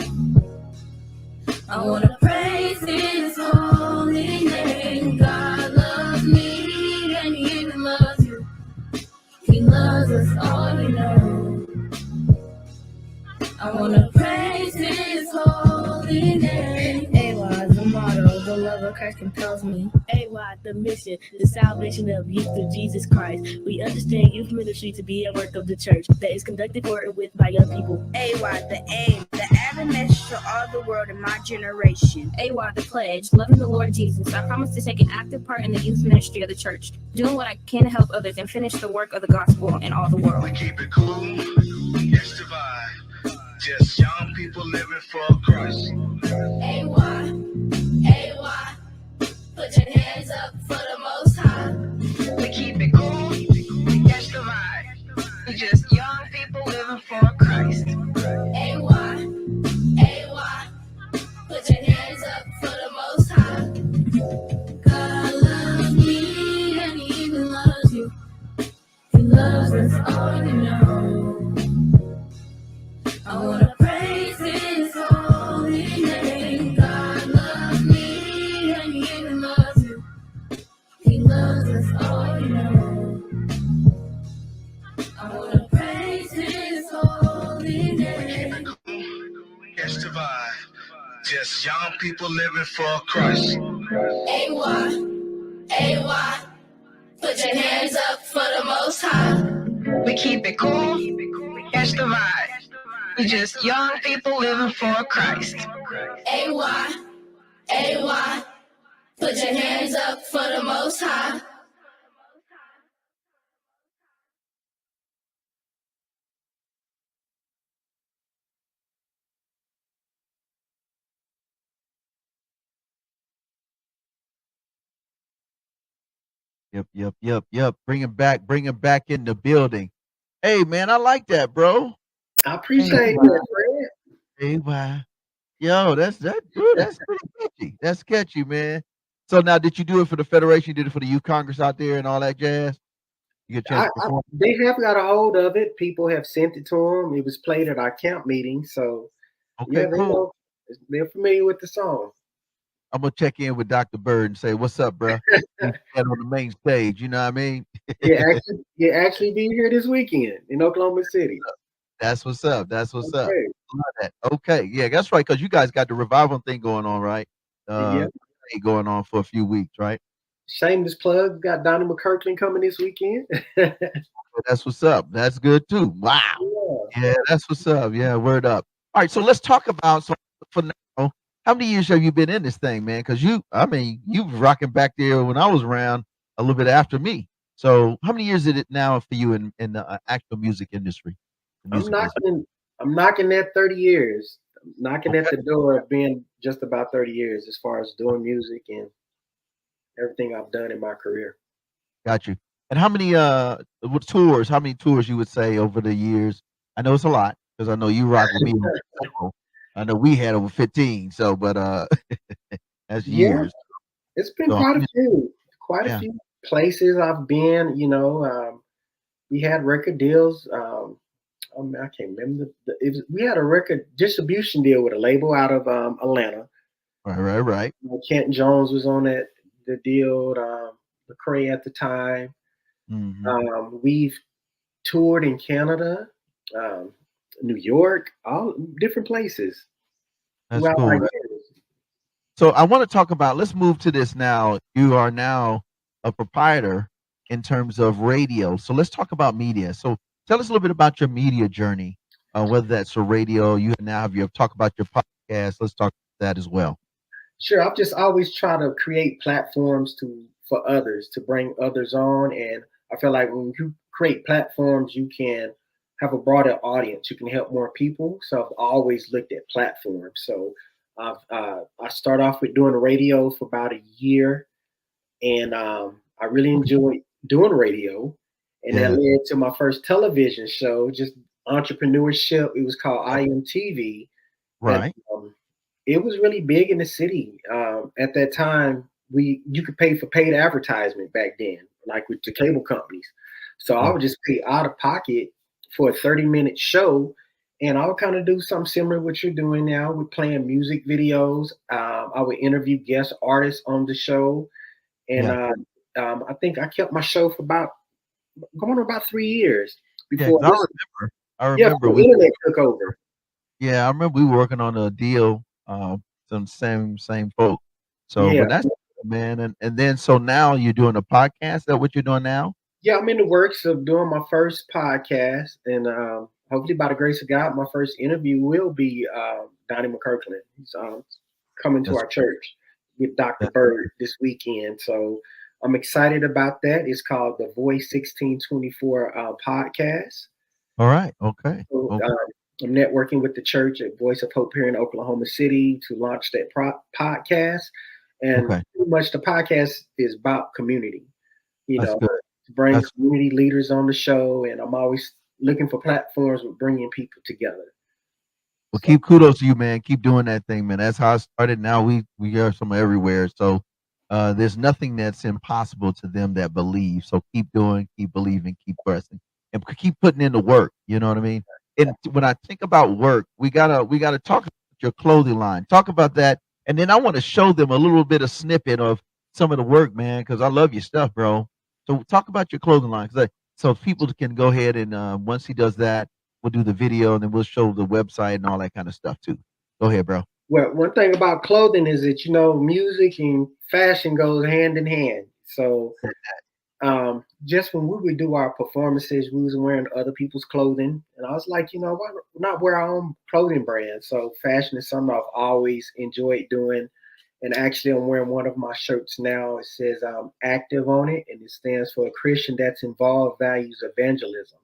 I want to praise his holy name. God loves me and he even loves you. He loves us all, you know. I want to praise his holy name. AY, the motto, the love of Christ compels me. AY, the mission, the salvation of youth through Jesus Christ. We understand youth ministry to be a work of the church that is conducted for and with by young people. AY, the aim, the avid message to all the world in my generation. AY, the pledge, loving the Lord Jesus. I promise to take an active part in the youth ministry of the church, doing what I can to help others and finish the work of the gospel in all the world. We keep it cool, it's the vibe. Just young people living for Christ. AY, put your hands up for the Most High. We keep it cool, that's the vibe. We just young people living for Christ. AY, put your hands up for the Most High. God loves me and he even loves you. He loves us all, you know. I want to praise his holy name. God loves me and he even loves you. He loves us all, you know. I want to praise his holy name. It's the vibe. Just young people living for Christ. AY, put your hands up for the Most High. We keep it cool, that's the vibe. We just young people living for Christ. AY, AY, put your hands up for the Most High. Yep. Bring him back in the building. Hey, man, I like that, bro. I Hey, appreciate that, Fred. hey, why? Yo, dude, that's pretty catchy. That's catchy, man. So now, did you do it for the Federation? You did it for the Youth Congress out there and all that jazz? You get a chance to perform? They have got a hold of it. People have sent it to them. It was played at our camp meeting, so Okay, yeah, they cool. know. They're familiar with the song. I'm gonna check in with Dr. Bird and say, "What's up, bro?" He's on the main stage. You know what I mean? You actually be here this weekend in Oklahoma City. That's what's up. That's what's up. Okay. Love that. Okay, yeah, that's right. Because you guys got the revival thing going on, right? Yeah. Going on for a few weeks, right? Shameless plug. Got Donnie McKirkland coming this weekend. That's what's up. That's good too. Wow. Yeah. Yeah, that's what's up. Yeah, word up. All right, so let's talk about for now. How many years have you been in this thing, man? Because you was rocking back there when I was around a little bit after me. So how many years is it now for you in the actual music industry, the I'm music business? knocking. I'm knocking at 30 years. I'm knocking at Okay, the door of being just about 30 years as far as doing music and everything I've done in my career. got you. And how many what tours? How many tours you would say over the years? I know it's a lot because I know you rock with me. I know we had over 15. So, but that's Yeah, years. it's been So how quite a many? few, quite a Yeah. few places I've been. We had record deals. I can't remember. We had a record distribution deal with a label out of Atlanta. Right. Kent Jones was on the deal. Lecrae at the time. Mhm. We've toured in Canada, um, New York, all different places That's throughout our cool. years. So I want to talk about. Let's move to this now. You are now a proprietor in terms of radio. So let's talk about media. So tell us a little bit about your media journey. Whether that's a radio, you now have your talk about your podcast. Let's talk about that as well. Sure, I've just always tried to create platforms for others to bring others on, and I feel like when you create platforms, you can have a broader audience. You can help more people. So I've always looked at platforms. So I start off with doing radio for about a year, and I really Okay. enjoyed doing radio, and that Yeah. led to my first television show, just entrepreneurship. It was called Okay. IMTV, and Right. it was really big in the city. At that time, you could pay for paid advertisement back then, like with the cable companies. So I Yeah. would just pay out of pocket for a 30-minute show, and I would kind of do something similar to what you're doing now with playing music videos. I would interview guest artists on the show, and Yeah. I think I kept my show for going on about 3 years Yeah. before 'Cause this. I Yeah, remember the internet took over. yeah, I remember we were working on a deal, some same folk. So, Yeah, but that's man, and then so now you're doing a podcast. Is that what you're doing now? yeah, I'm in the works of doing my first podcast, and hopefully, by the grace of God, my first interview will be Donnie McKirkland. He's coming to That's our church with Dr. that's Bird this weekend, so I'm excited about that. It's called the Voice 1624 podcast. all right. Okay. So, Okay. I'm networking with the church at Voice of Hope here in Oklahoma City to launch that podcast, and Okay. pretty much the podcast is about community. You That's know, good. to bring That's community leaders on the show, and I'm always looking for platforms with bringing people together. well. So Keep kudos to you, man. Keep doing that thing, man. That's how I started. Now we are some everywhere. So there's nothing that's impossible to them that believe. So keep doing, keep believing, keep pressing, and keep putting in the work. You know what I mean? And when I think about work, we gotta talk about your clothing line. Talk about that, and then I want to show them a little bit of snippet of some of the work, man, because I love your stuff, bro. So talk about your clothing line, so people can go ahead and once he does that, we'll do the video and then we'll show the website and all that kind of stuff too. Go ahead, bro. well, one thing about clothing is that music and fashion goes hand in hand. So just when we would do our performances, we was wearing other people's clothing, and I was like, why not wear our own clothing brand? So fashion is something I've always enjoyed doing, and actually, I'm wearing one of my shirts now. It says "active" on it, and it stands for a Christian that's involved values evangelism.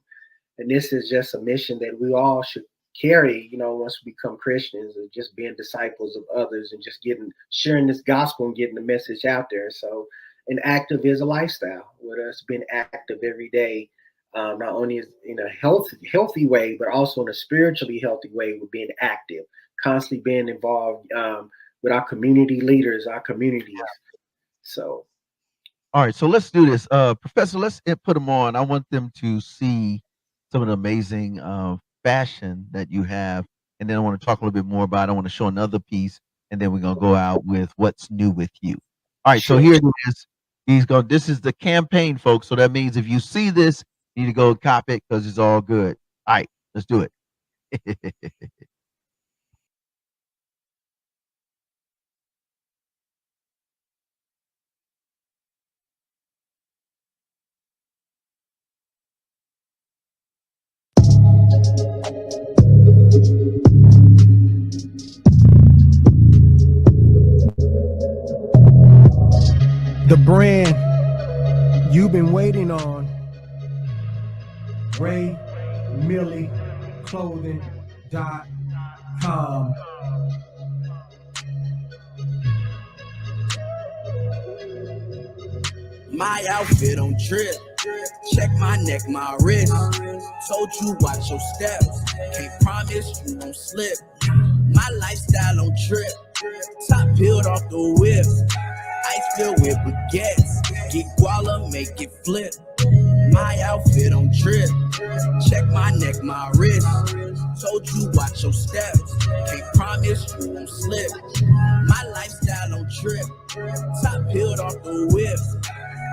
And this is just a mission that we all should carry, once we become Christians, and just being disciples of others and just sharing this gospel and getting the message out there. So, an active is a lifestyle with us being active every day, not only in a healthy way, but also in a spiritually healthy way with being active, constantly being involved with our community leaders, our communities. So, All right, so let's do this. Professor, let's put them on. I want them to see some of the amazing fashion that you have. And then I want to talk a little bit more about it. I want to show another piece, and then we're going to go out with what's new with you. All right, so sure. here it is. This is the campaign, folks. So that means if you see this, you need to go cop it because it's all good. All right, let's do it. The brand you've been waiting on. RayMillieClothing.com. My outfit on trip. Check my neck, my wrist. Told you watch your steps. Can't promise you won't slip. My lifestyle on trip. Top peeled off the whip. Ice filled with baguettes. Get guala, make it flip. My outfit on trip. Check my neck, my wrist. Told you watch your steps. Can't promise you won't slip. My lifestyle on trip. Top peeled off the whip.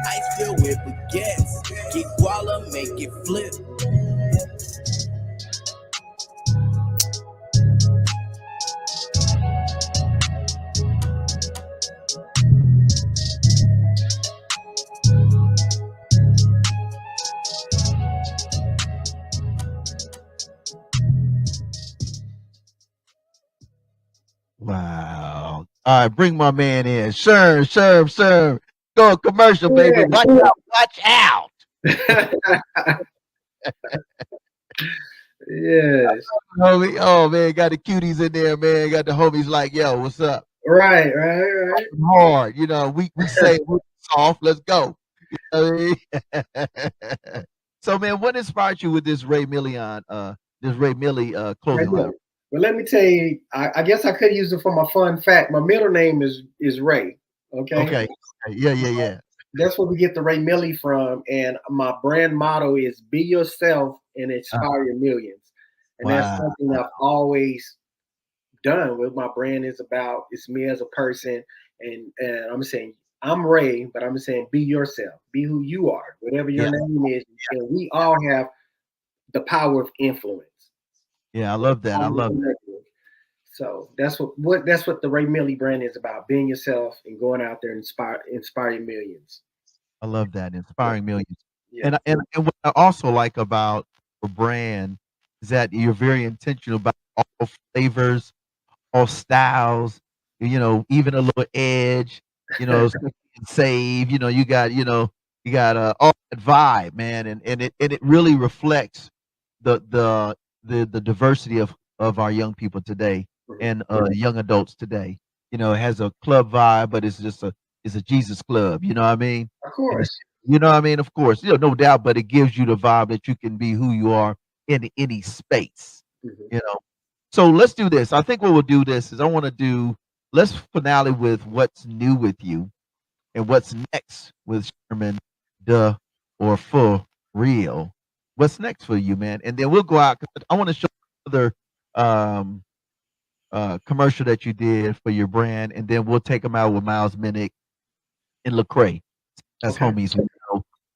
Ice filled with baguettes. Get guala, make it flip. Wow. All right, bring my man in. Sherm. Go commercial, baby. Watch out. Yes. Homie. Oh man, got the cuties in there, man. Got the homies like, yo, what's up? Right. Hard. We say we're soft. Let's go. I mean, so man, what inspired you with this Ray Million, this Ray Millie Right clothing there. line? Well, let me tell you, I guess I could use it for my fun fact. My middle name is Ray. Okay. Okay. Yeah. That's where we get the Ray Millie from. And my brand motto is be yourself and Uh, inspire millions. And that's wow. something I've always done. What my brand is about. It's me as a person. And I'm saying I'm Ray, but I'm saying be yourself. Be who you are, whatever your Yeah. name is. And we all have the power of influence. Yeah. I love that. I love that. So that's what the Ray Millie brand is about: being yourself and going out there and inspiring millions. I love that. Yeah, Inspiring millions. yeah, And what I also like about the brand is that you're very intentional about all flavors, all styles, even a little edge, so save, you got all that vibe, man, and it really reflects the diversity of our young people today Mhm. and young adults today. It has a club vibe, but it's a Jesus club. You know what I mean? Of And course. it's, you know what I mean? Of course, no doubt, but it gives you the vibe that you can be who you are in any space. Mhm. You know. So let's do this. I think what we'll do this is I want to let's finale with what's new with you and what's next with Sherman, the or for real. What's next for you, man? And then we'll go out. 'Cause I want to show another um, commercial that you did for your brand, and then we'll take them out with Miles Minnick and Lecrae. That's Okay. homies,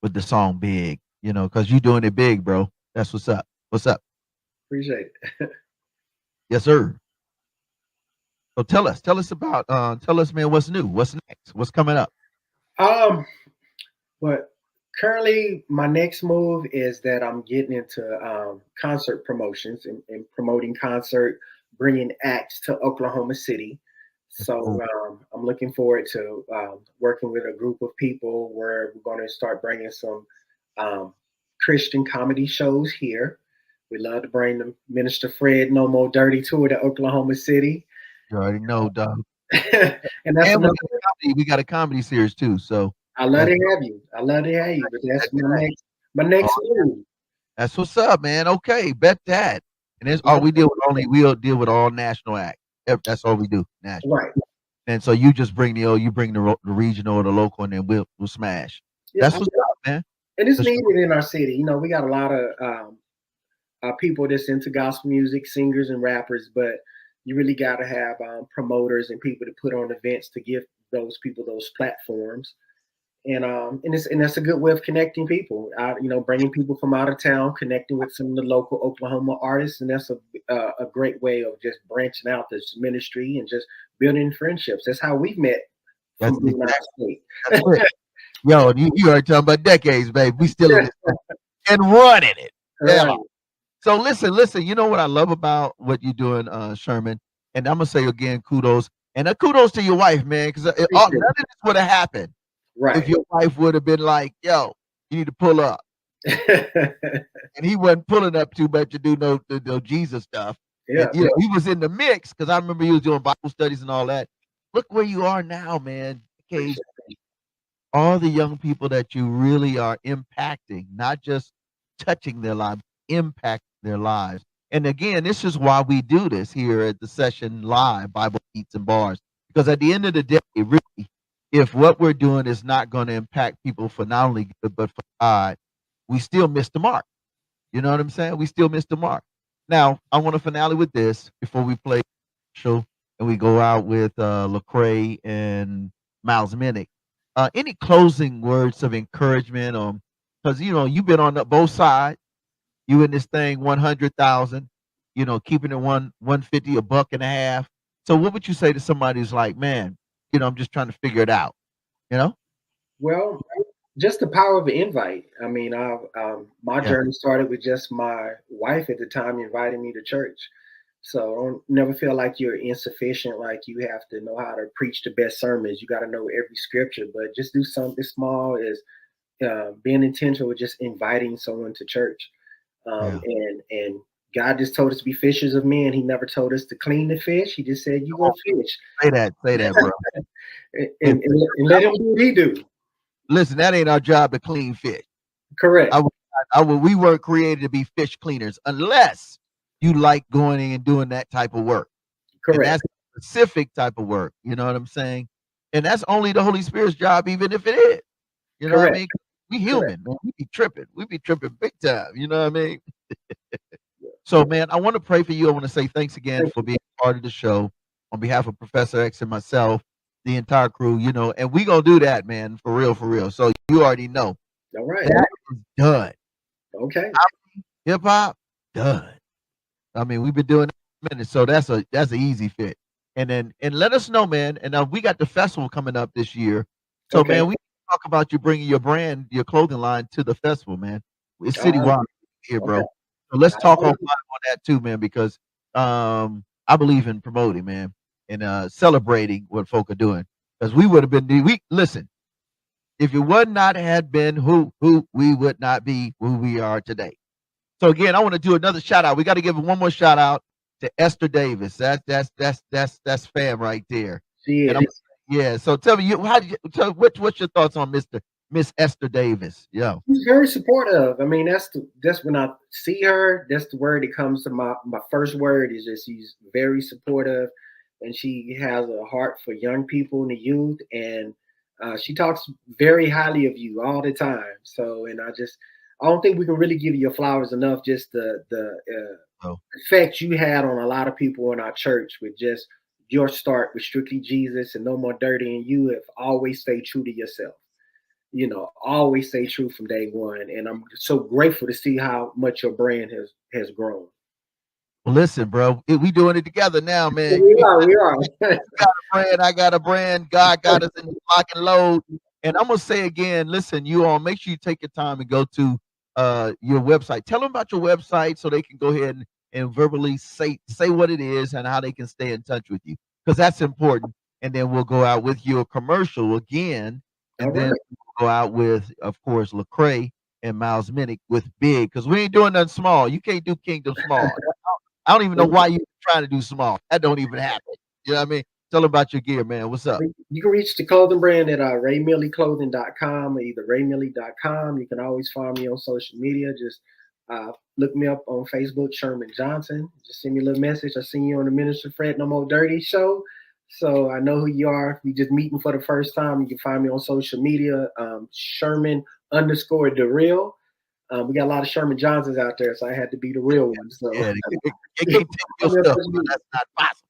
with the song "Big." Because you doing it big, bro. That's what's up. What's up? Appreciate it. Yes, sir. So tell us, man, what's new? What's next? What's coming up? Um, but Currently, my next move is that I'm getting into concert promotions and promoting concert, bringing acts to Oklahoma City. That's So cool. I'm looking forward to working with a group of people where we're going to start bringing some um, Christian comedy shows here. We love to bring the Minister Fred No More Dirty tour to Oklahoma City, You already know, dog. and that's And we another. got a comedy series too. So I love that's to have you. I love to have you, but that's bet my that. my Oh, next move. that's what's up, man. Okay, bet that. And that's all Right. we deal with. Only we'll deal with all national act. That's all we do, national. Right. And so you just bring you bring the regional or the local, and then we'll smash. Yeah, That's what's up, man. and it's For sure. needed in our city. You know, we got a lot of people that's into gospel music, singers and rappers, but you really got to have promoters and people to put on events to give those people those platforms. And that's a good way of connecting people. Bringing people from out of town, connecting with some of the local Oklahoma artists, and that's a great way of just branching out this ministry and just building friendships. That's how we've met That's from being out exactly of state. that's it. Yo, you already talking about decades, babe. We still in this and running it. Yeah. Right. So listen. You know what I love about what you're doing, Sherman, and I'm gonna say again, kudos and kudos to your wife, man, because none Appreciate of this would have happened if Right. your wife would have been like, "Yo, you need to pull up," and he wasn't pulling up too much to do no Jesus stuff, and Yeah. he was in the mix because I remember he was doing Bible studies and all that. Look where you are now, man. Decades, Appreciate all the young people that you really are impacting, not just touching their lives, impact their lives. And again, this is why we do this here at the session live, Bible Beats and Bars. Because at the end of the day, really, if what we're doing is not going to impact people for not only good, but for God, we still miss the mark. You know what I'm saying? We still miss the mark. Now, I want to finale with this before we play show and we go out with Lecrae and Miles Minnick. Any closing words of encouragement? Because you've been on both sides. You in this thing 100,000. Keeping it 150, a buck and a half. So, what would you say to somebody who's like, man, I'm just trying to figure it out. You know? Well, just the power of an invite. I mean, my Yeah. journey started with just my wife at the time inviting me to church. So don't never feel like you're insufficient, like you have to know how to preach the best sermons. You got to know every scripture, but just do something small as being intentional with just inviting someone to church. Yeah. And God just told us to be fishers of men. He never told us to clean the fish. He just said, "You Come on. go fish," Say that, bro. and, And and, and let him do what he do. listen, that ain't our job to clean fish. Correct. I would, we weren't created to be fish cleaners unless you like going in and doing that type of work. And Correct. that's a specific type of work. You know what I'm saying? And that's only the Holy Spirit's job, even if it is. You know what I Correct. mean? We Correct. human, man. We be tripping. We be tripping big time. You know what I mean? So, man, I want to pray for you. I want to say thanks again Thank for you. being part of the show on behalf of Professor X and myself, the entire crew, and we going to do that, man, for real, for real. So you already know All right. that is done. Okay. Hip hop, done. I mean, we've been doing it for a minute, so that's an easy fit. And let us know, man. And we got the festival coming up this year, so Okay. man, we talk about you bringing your brand, your clothing line to the festival, man. It's All right. citywide here, Okay. bro. So let's talk All on that too, man, because I believe in promoting, man, and celebrating what folk are doing. Because we would have been we listen. If it would not had been who we would not be who we are today. So again, I want to do another shout out. We got to give one more shout out to Esther Davis. That's fam right there. She And I'm is. yeah. So tell me, what's your thoughts on Miss Esther Davis? Yo, She's very supportive. I mean, that's when I see her. That's the word that comes to my first word is just she's very supportive, and she has a heart for young people and the youth, and she talks very highly of you all the time. So, and I don't think we can really give you your flowers enough. Just the oh, effect you had on a lot of people in our church with just your start with Strictly Jesus and No More Dirty, and you have always stayed true to yourself. Always stay true from day one. And I'm so grateful to see how much your brand has grown. well, listen, bro, we doing it together now, man. We are. Got a brand, I got a brand. God got us in the lock and load. And I'm gonna say again, listen, you all make sure you take your time and go to your website. Tell them about your website so they can go ahead and verbally say what it is and how they can stay in touch with you. Because that's important. And then we'll go out with your commercial again. All And then right. we'll go out with, of course, Lecrae and Miles Minnick with Big. Because we ain't doing nothing small. You can't do Kingdom Small. I don't even know why you're trying to do small. That don't even happen. You know what I mean? Tell them about your gear, man. What's up? You can reach the clothing brand at raymillieclothing.com or either raymillie.com. You can always find me on social media. Just look me up on Facebook, Sherman Johnson. Just send me a little message. I seen you on the Minister Fred No More Dirty show. So I know who you are. If you just meeting for the first time, you can find me on social media, Sherman underscore the real. We got a lot of Sherman Johnsons out there, so I had to be the real one. So Yeah, they can't take your stuff. That's not possible.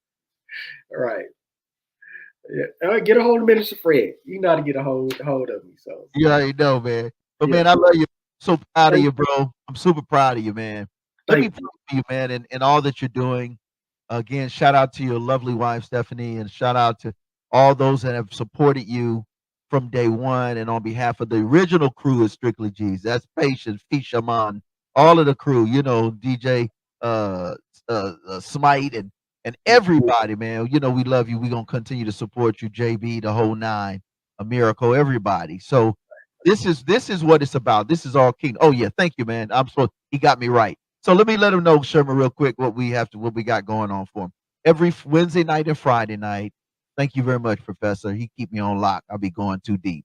all right. Yeah. All right, get a hold of Minister Fred. You know how to get a hold of me. So You already know, man. But yeah. man, I love you. So proud of Thank you, bro. I'm super proud of you, man. Let me Thank pray for you, man, and all that you're doing. Again, shout out to your lovely wife, Stephanie, and shout out to all those that have supported you from day one. And on behalf of the original crew of Strictly G's, that's Patience, Fisherman, all of the crew, you know, DJ uh, Smite and everybody, man. You know, we love you. We're gonna continue to support you, JB, the whole nine, a miracle, everybody. So this is what it's about. This is all king. Oh yeah, thank you, man. I'm supposed he got me right. So let me let him know, Sherman, real quick, what we got going on for him. Every Wednesday night and Friday night. Thank you very much, Professor. He keep me on lock. I'll be going too deep.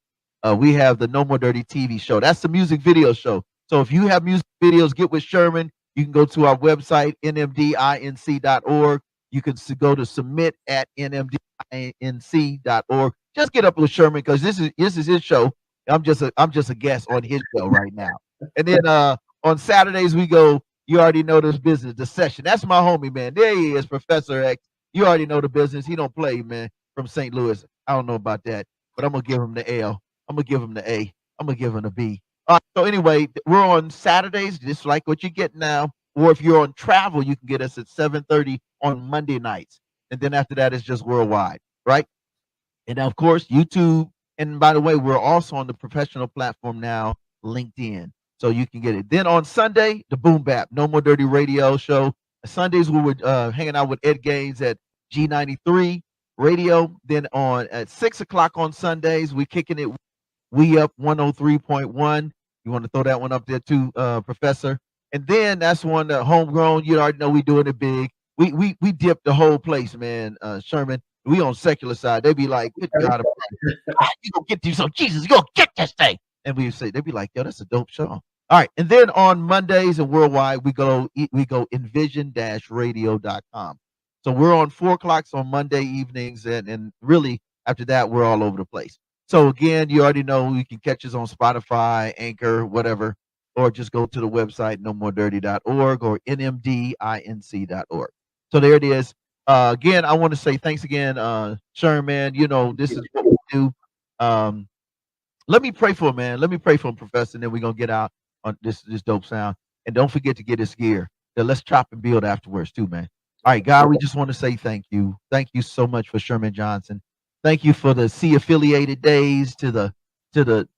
We have the No More Dirty TV show. That's the music video show. So if you have music videos, get with Sherman. You can go to our website, nmdinc.org. You can go to submit at nmdinc.org. Just get up with Sherman because this is his show. I'm just a guest on his show right now. And then on Saturdays we go. You already know this business, the session. That's my homie, man. There he is, Professor X. You already know the business. He don't play, man, from St. Louis. I don't know about that, but I'm gonna give him the L. I'm gonna give him the A. I'm gonna give him the B. All right, so anyway, we're on Saturdays, just like what you get now. Or if you're on travel, you can get us at 7:30 on Monday nights, and then after that, it's just worldwide, right? And of course, YouTube. And by the way, we're also on the professional platform now, LinkedIn. So you can get it. Then on Sunday, the Boom Bap, No More Dirty Radio show. Sundays we were hanging out with Ed Gaines at G93 Radio. Then on at 6 o'clock on Sundays, we're kicking it. We Up 103.1. You want to throw that one up there too, Professor? And then that's one that homegrown. You already know we doing it big. We dip the whole place, man. Sherman, we on secular side. They be like, good God, you gonna get these some Jesus, you gonna get this thing. And we say, they'd be like, yo, that's a dope show. All right. And then on Mondays and worldwide, we go envision-radio.com. So we're on 4 o'clock on Monday evenings, and really after that, we're all over the place. So again, you already know you can catch us on Spotify, Anchor, whatever, or just go to the website nomoredirty.org or nmdinc.org. So there it is. Again, I want to say thanks again, Sherman. You know, this is what we do. Um, let me pray for him, man. Let me pray for him, Professor, and then we're gonna get out on this dope sound. And don't forget to get his gear. Then let's chop and build afterwards too, man. All right, God, we just want to say thank you. Thank you so much for Sherman Johnson. Thank you for the C affiliated days to the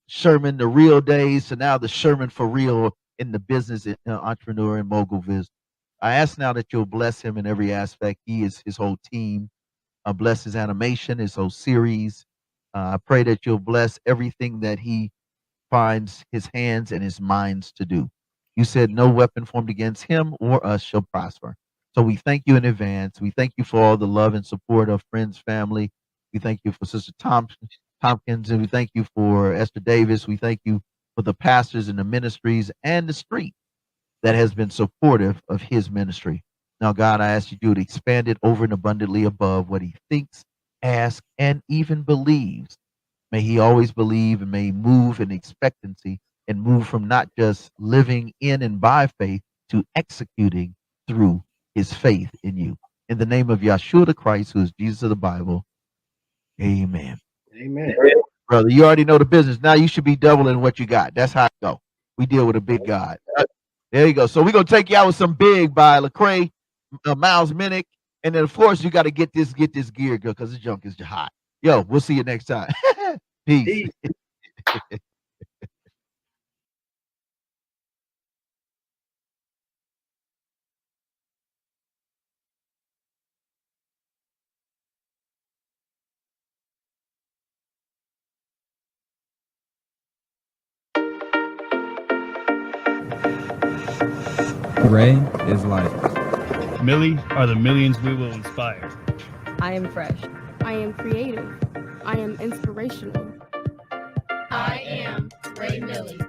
Sherman, the real days, to now the Sherman for real in the business entrepreneur and mogul biz. I ask now that you'll bless him in every aspect. He is his whole team. Bless his animation, his whole series. I pray that you'll bless everything that he finds his hands and his minds to do. You said no weapon formed against him or us shall prosper. So we thank you in advance. We thank you for all the love and support of friends, family. We thank you for Sister Tompkins, and we thank you for Esther Davis. We thank you for the pastors and the ministries and the street that has been supportive of his ministry. Now, God, I ask you to expand it over and abundantly above what he thinks, asks, and even believes. May he always believe and may he move in expectancy and move from not just living in and by faith to executing through his faith in you. In the name of Yeshua the Christ, who is Jesus of the Bible, amen. Amen. Brother, you already know the business. Now you should be doubling what you got. That's how it go. We deal with a big God. There you go. So we're gonna take you out with some big by Lecrae, Miles Minnick, and then of course you got to get this gear, girl, because this junk is hot. Yo, we'll see you next time. Peace. Peace. Ray is like Millie are the millions we will inspire. I am fresh. I am creative. I am inspirational. I am Ray Millie.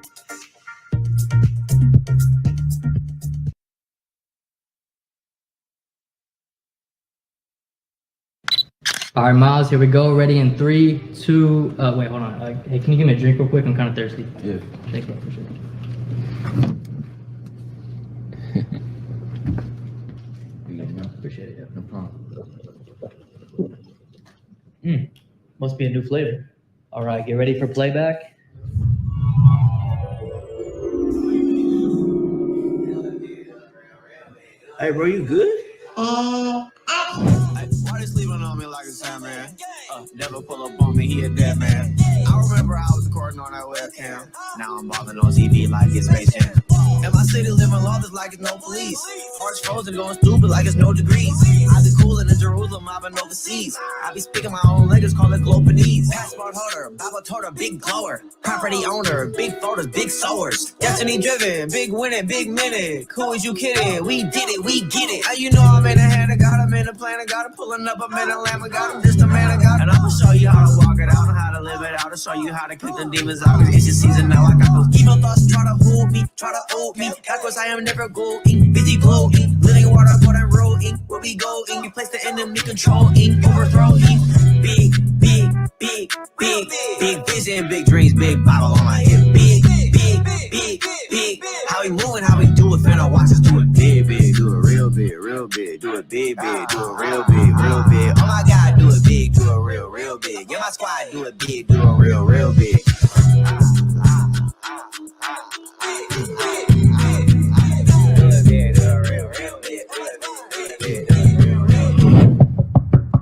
All right, Miles, here we go. Ready in 3, 2, wait, hold on. Hey, can you give me a drink real quick? I'm kind of thirsty. Yeah. Thanks, bro. Appreciate it. Appreciate it, yeah. No problem. Must be a new flavor. All right, get ready for playback. Hey, bro, you good? Why they sleeping on me like a Sandman? Never pull up on me, he a dead man. I remember I was recording on that webcam. Now I'm balling on TV like it's Space Jam. In my city, living lawless like it's no police. Hearts frozen, going stupid like it's no degrees. I be coolin' in Jerusalem, I've been overseas. I be speaking my own language, call it Globanese. Passport holder, Bible toter, big glower. Property owner, big folders, big sowers. Destiny driven, big winning, big minute. Who is you kidding? We did it, we get it. How you know I'm in the hand of God, I'm in the plan of God, I'm pulling up, I'm in a lamb of God, I'm just a man of God. And I'ma show you how to walk it out and how to live it out, and show you how to kick the demons out. Cause it's your season now, I got those evil thoughts try to hold me, try to hold me. Backwards I am never going, busy glowing, living water, what I'm rolling. Where we going, we place the enemy controlling, overthrowing. Big, big, big, big, big vision, big dreams, big Bible on my hip. Big, big, big, big. How we moving, how we do it, finna watch us do it big, big, do it real big, do it big, big, do it real big, real big. Oh my God, do it big, do it real, real big. Yeah, my squad, do it big, do it real, real big.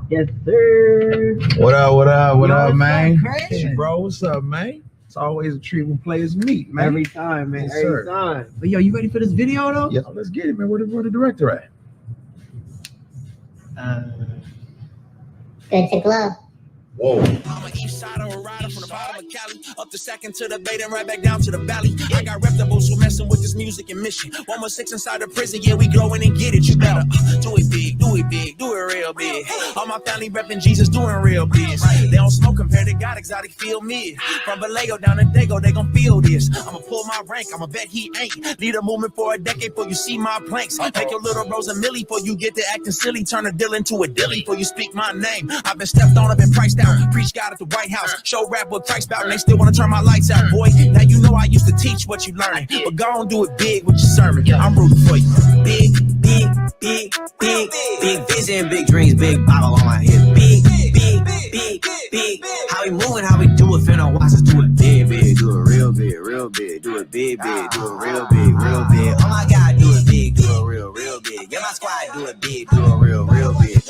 Yes, sir. What Yo, up, man? cracking? Bro, what's up, man? It's always a treat when players meet, man. Every time, man. Yes, every sir. time. But yo, you ready for this video though? Yeah, let's get it, man. Where the director at? Good to glow. Whoa. I'm an east side of a rider from the bottom of Cali, up the second to the Bay, then right back down to the valley. I got reputables who messing with this music and mission. 1 more 6 inside the prison, yeah, we growing and get it. You better do it big, do it big, do it real big. All my family repping Jesus, doing real biz. They don't smoke compared to God, exotic feel mid. From Vallejo down to Dago, they gon' feel this. I'ma pull my rank, I'ma bet he ain't. Need a movement for a decade before you see my planks. Make your little bros a millie before you get to acting silly. Turn a deal into a dilly before you speak my name. I've been stepped on, I've been priced out. Preach God at the White House, show rap what Christ bout, and they still wanna turn my lights out, boy. Now you know I used to teach what you learning, but go on do it big with your sermon. I'm rooting for you. Big, big, big, big, big vision, big dreams, big Bible on my hip. Big, big, big, big. How we moving, how we do it, finna watch us do it big, big, do it real big, real big, do it big, big, do it real big, real big. Oh my God, do it big, do it real, real big. Yeah, my squad, do it big, do it real, real big.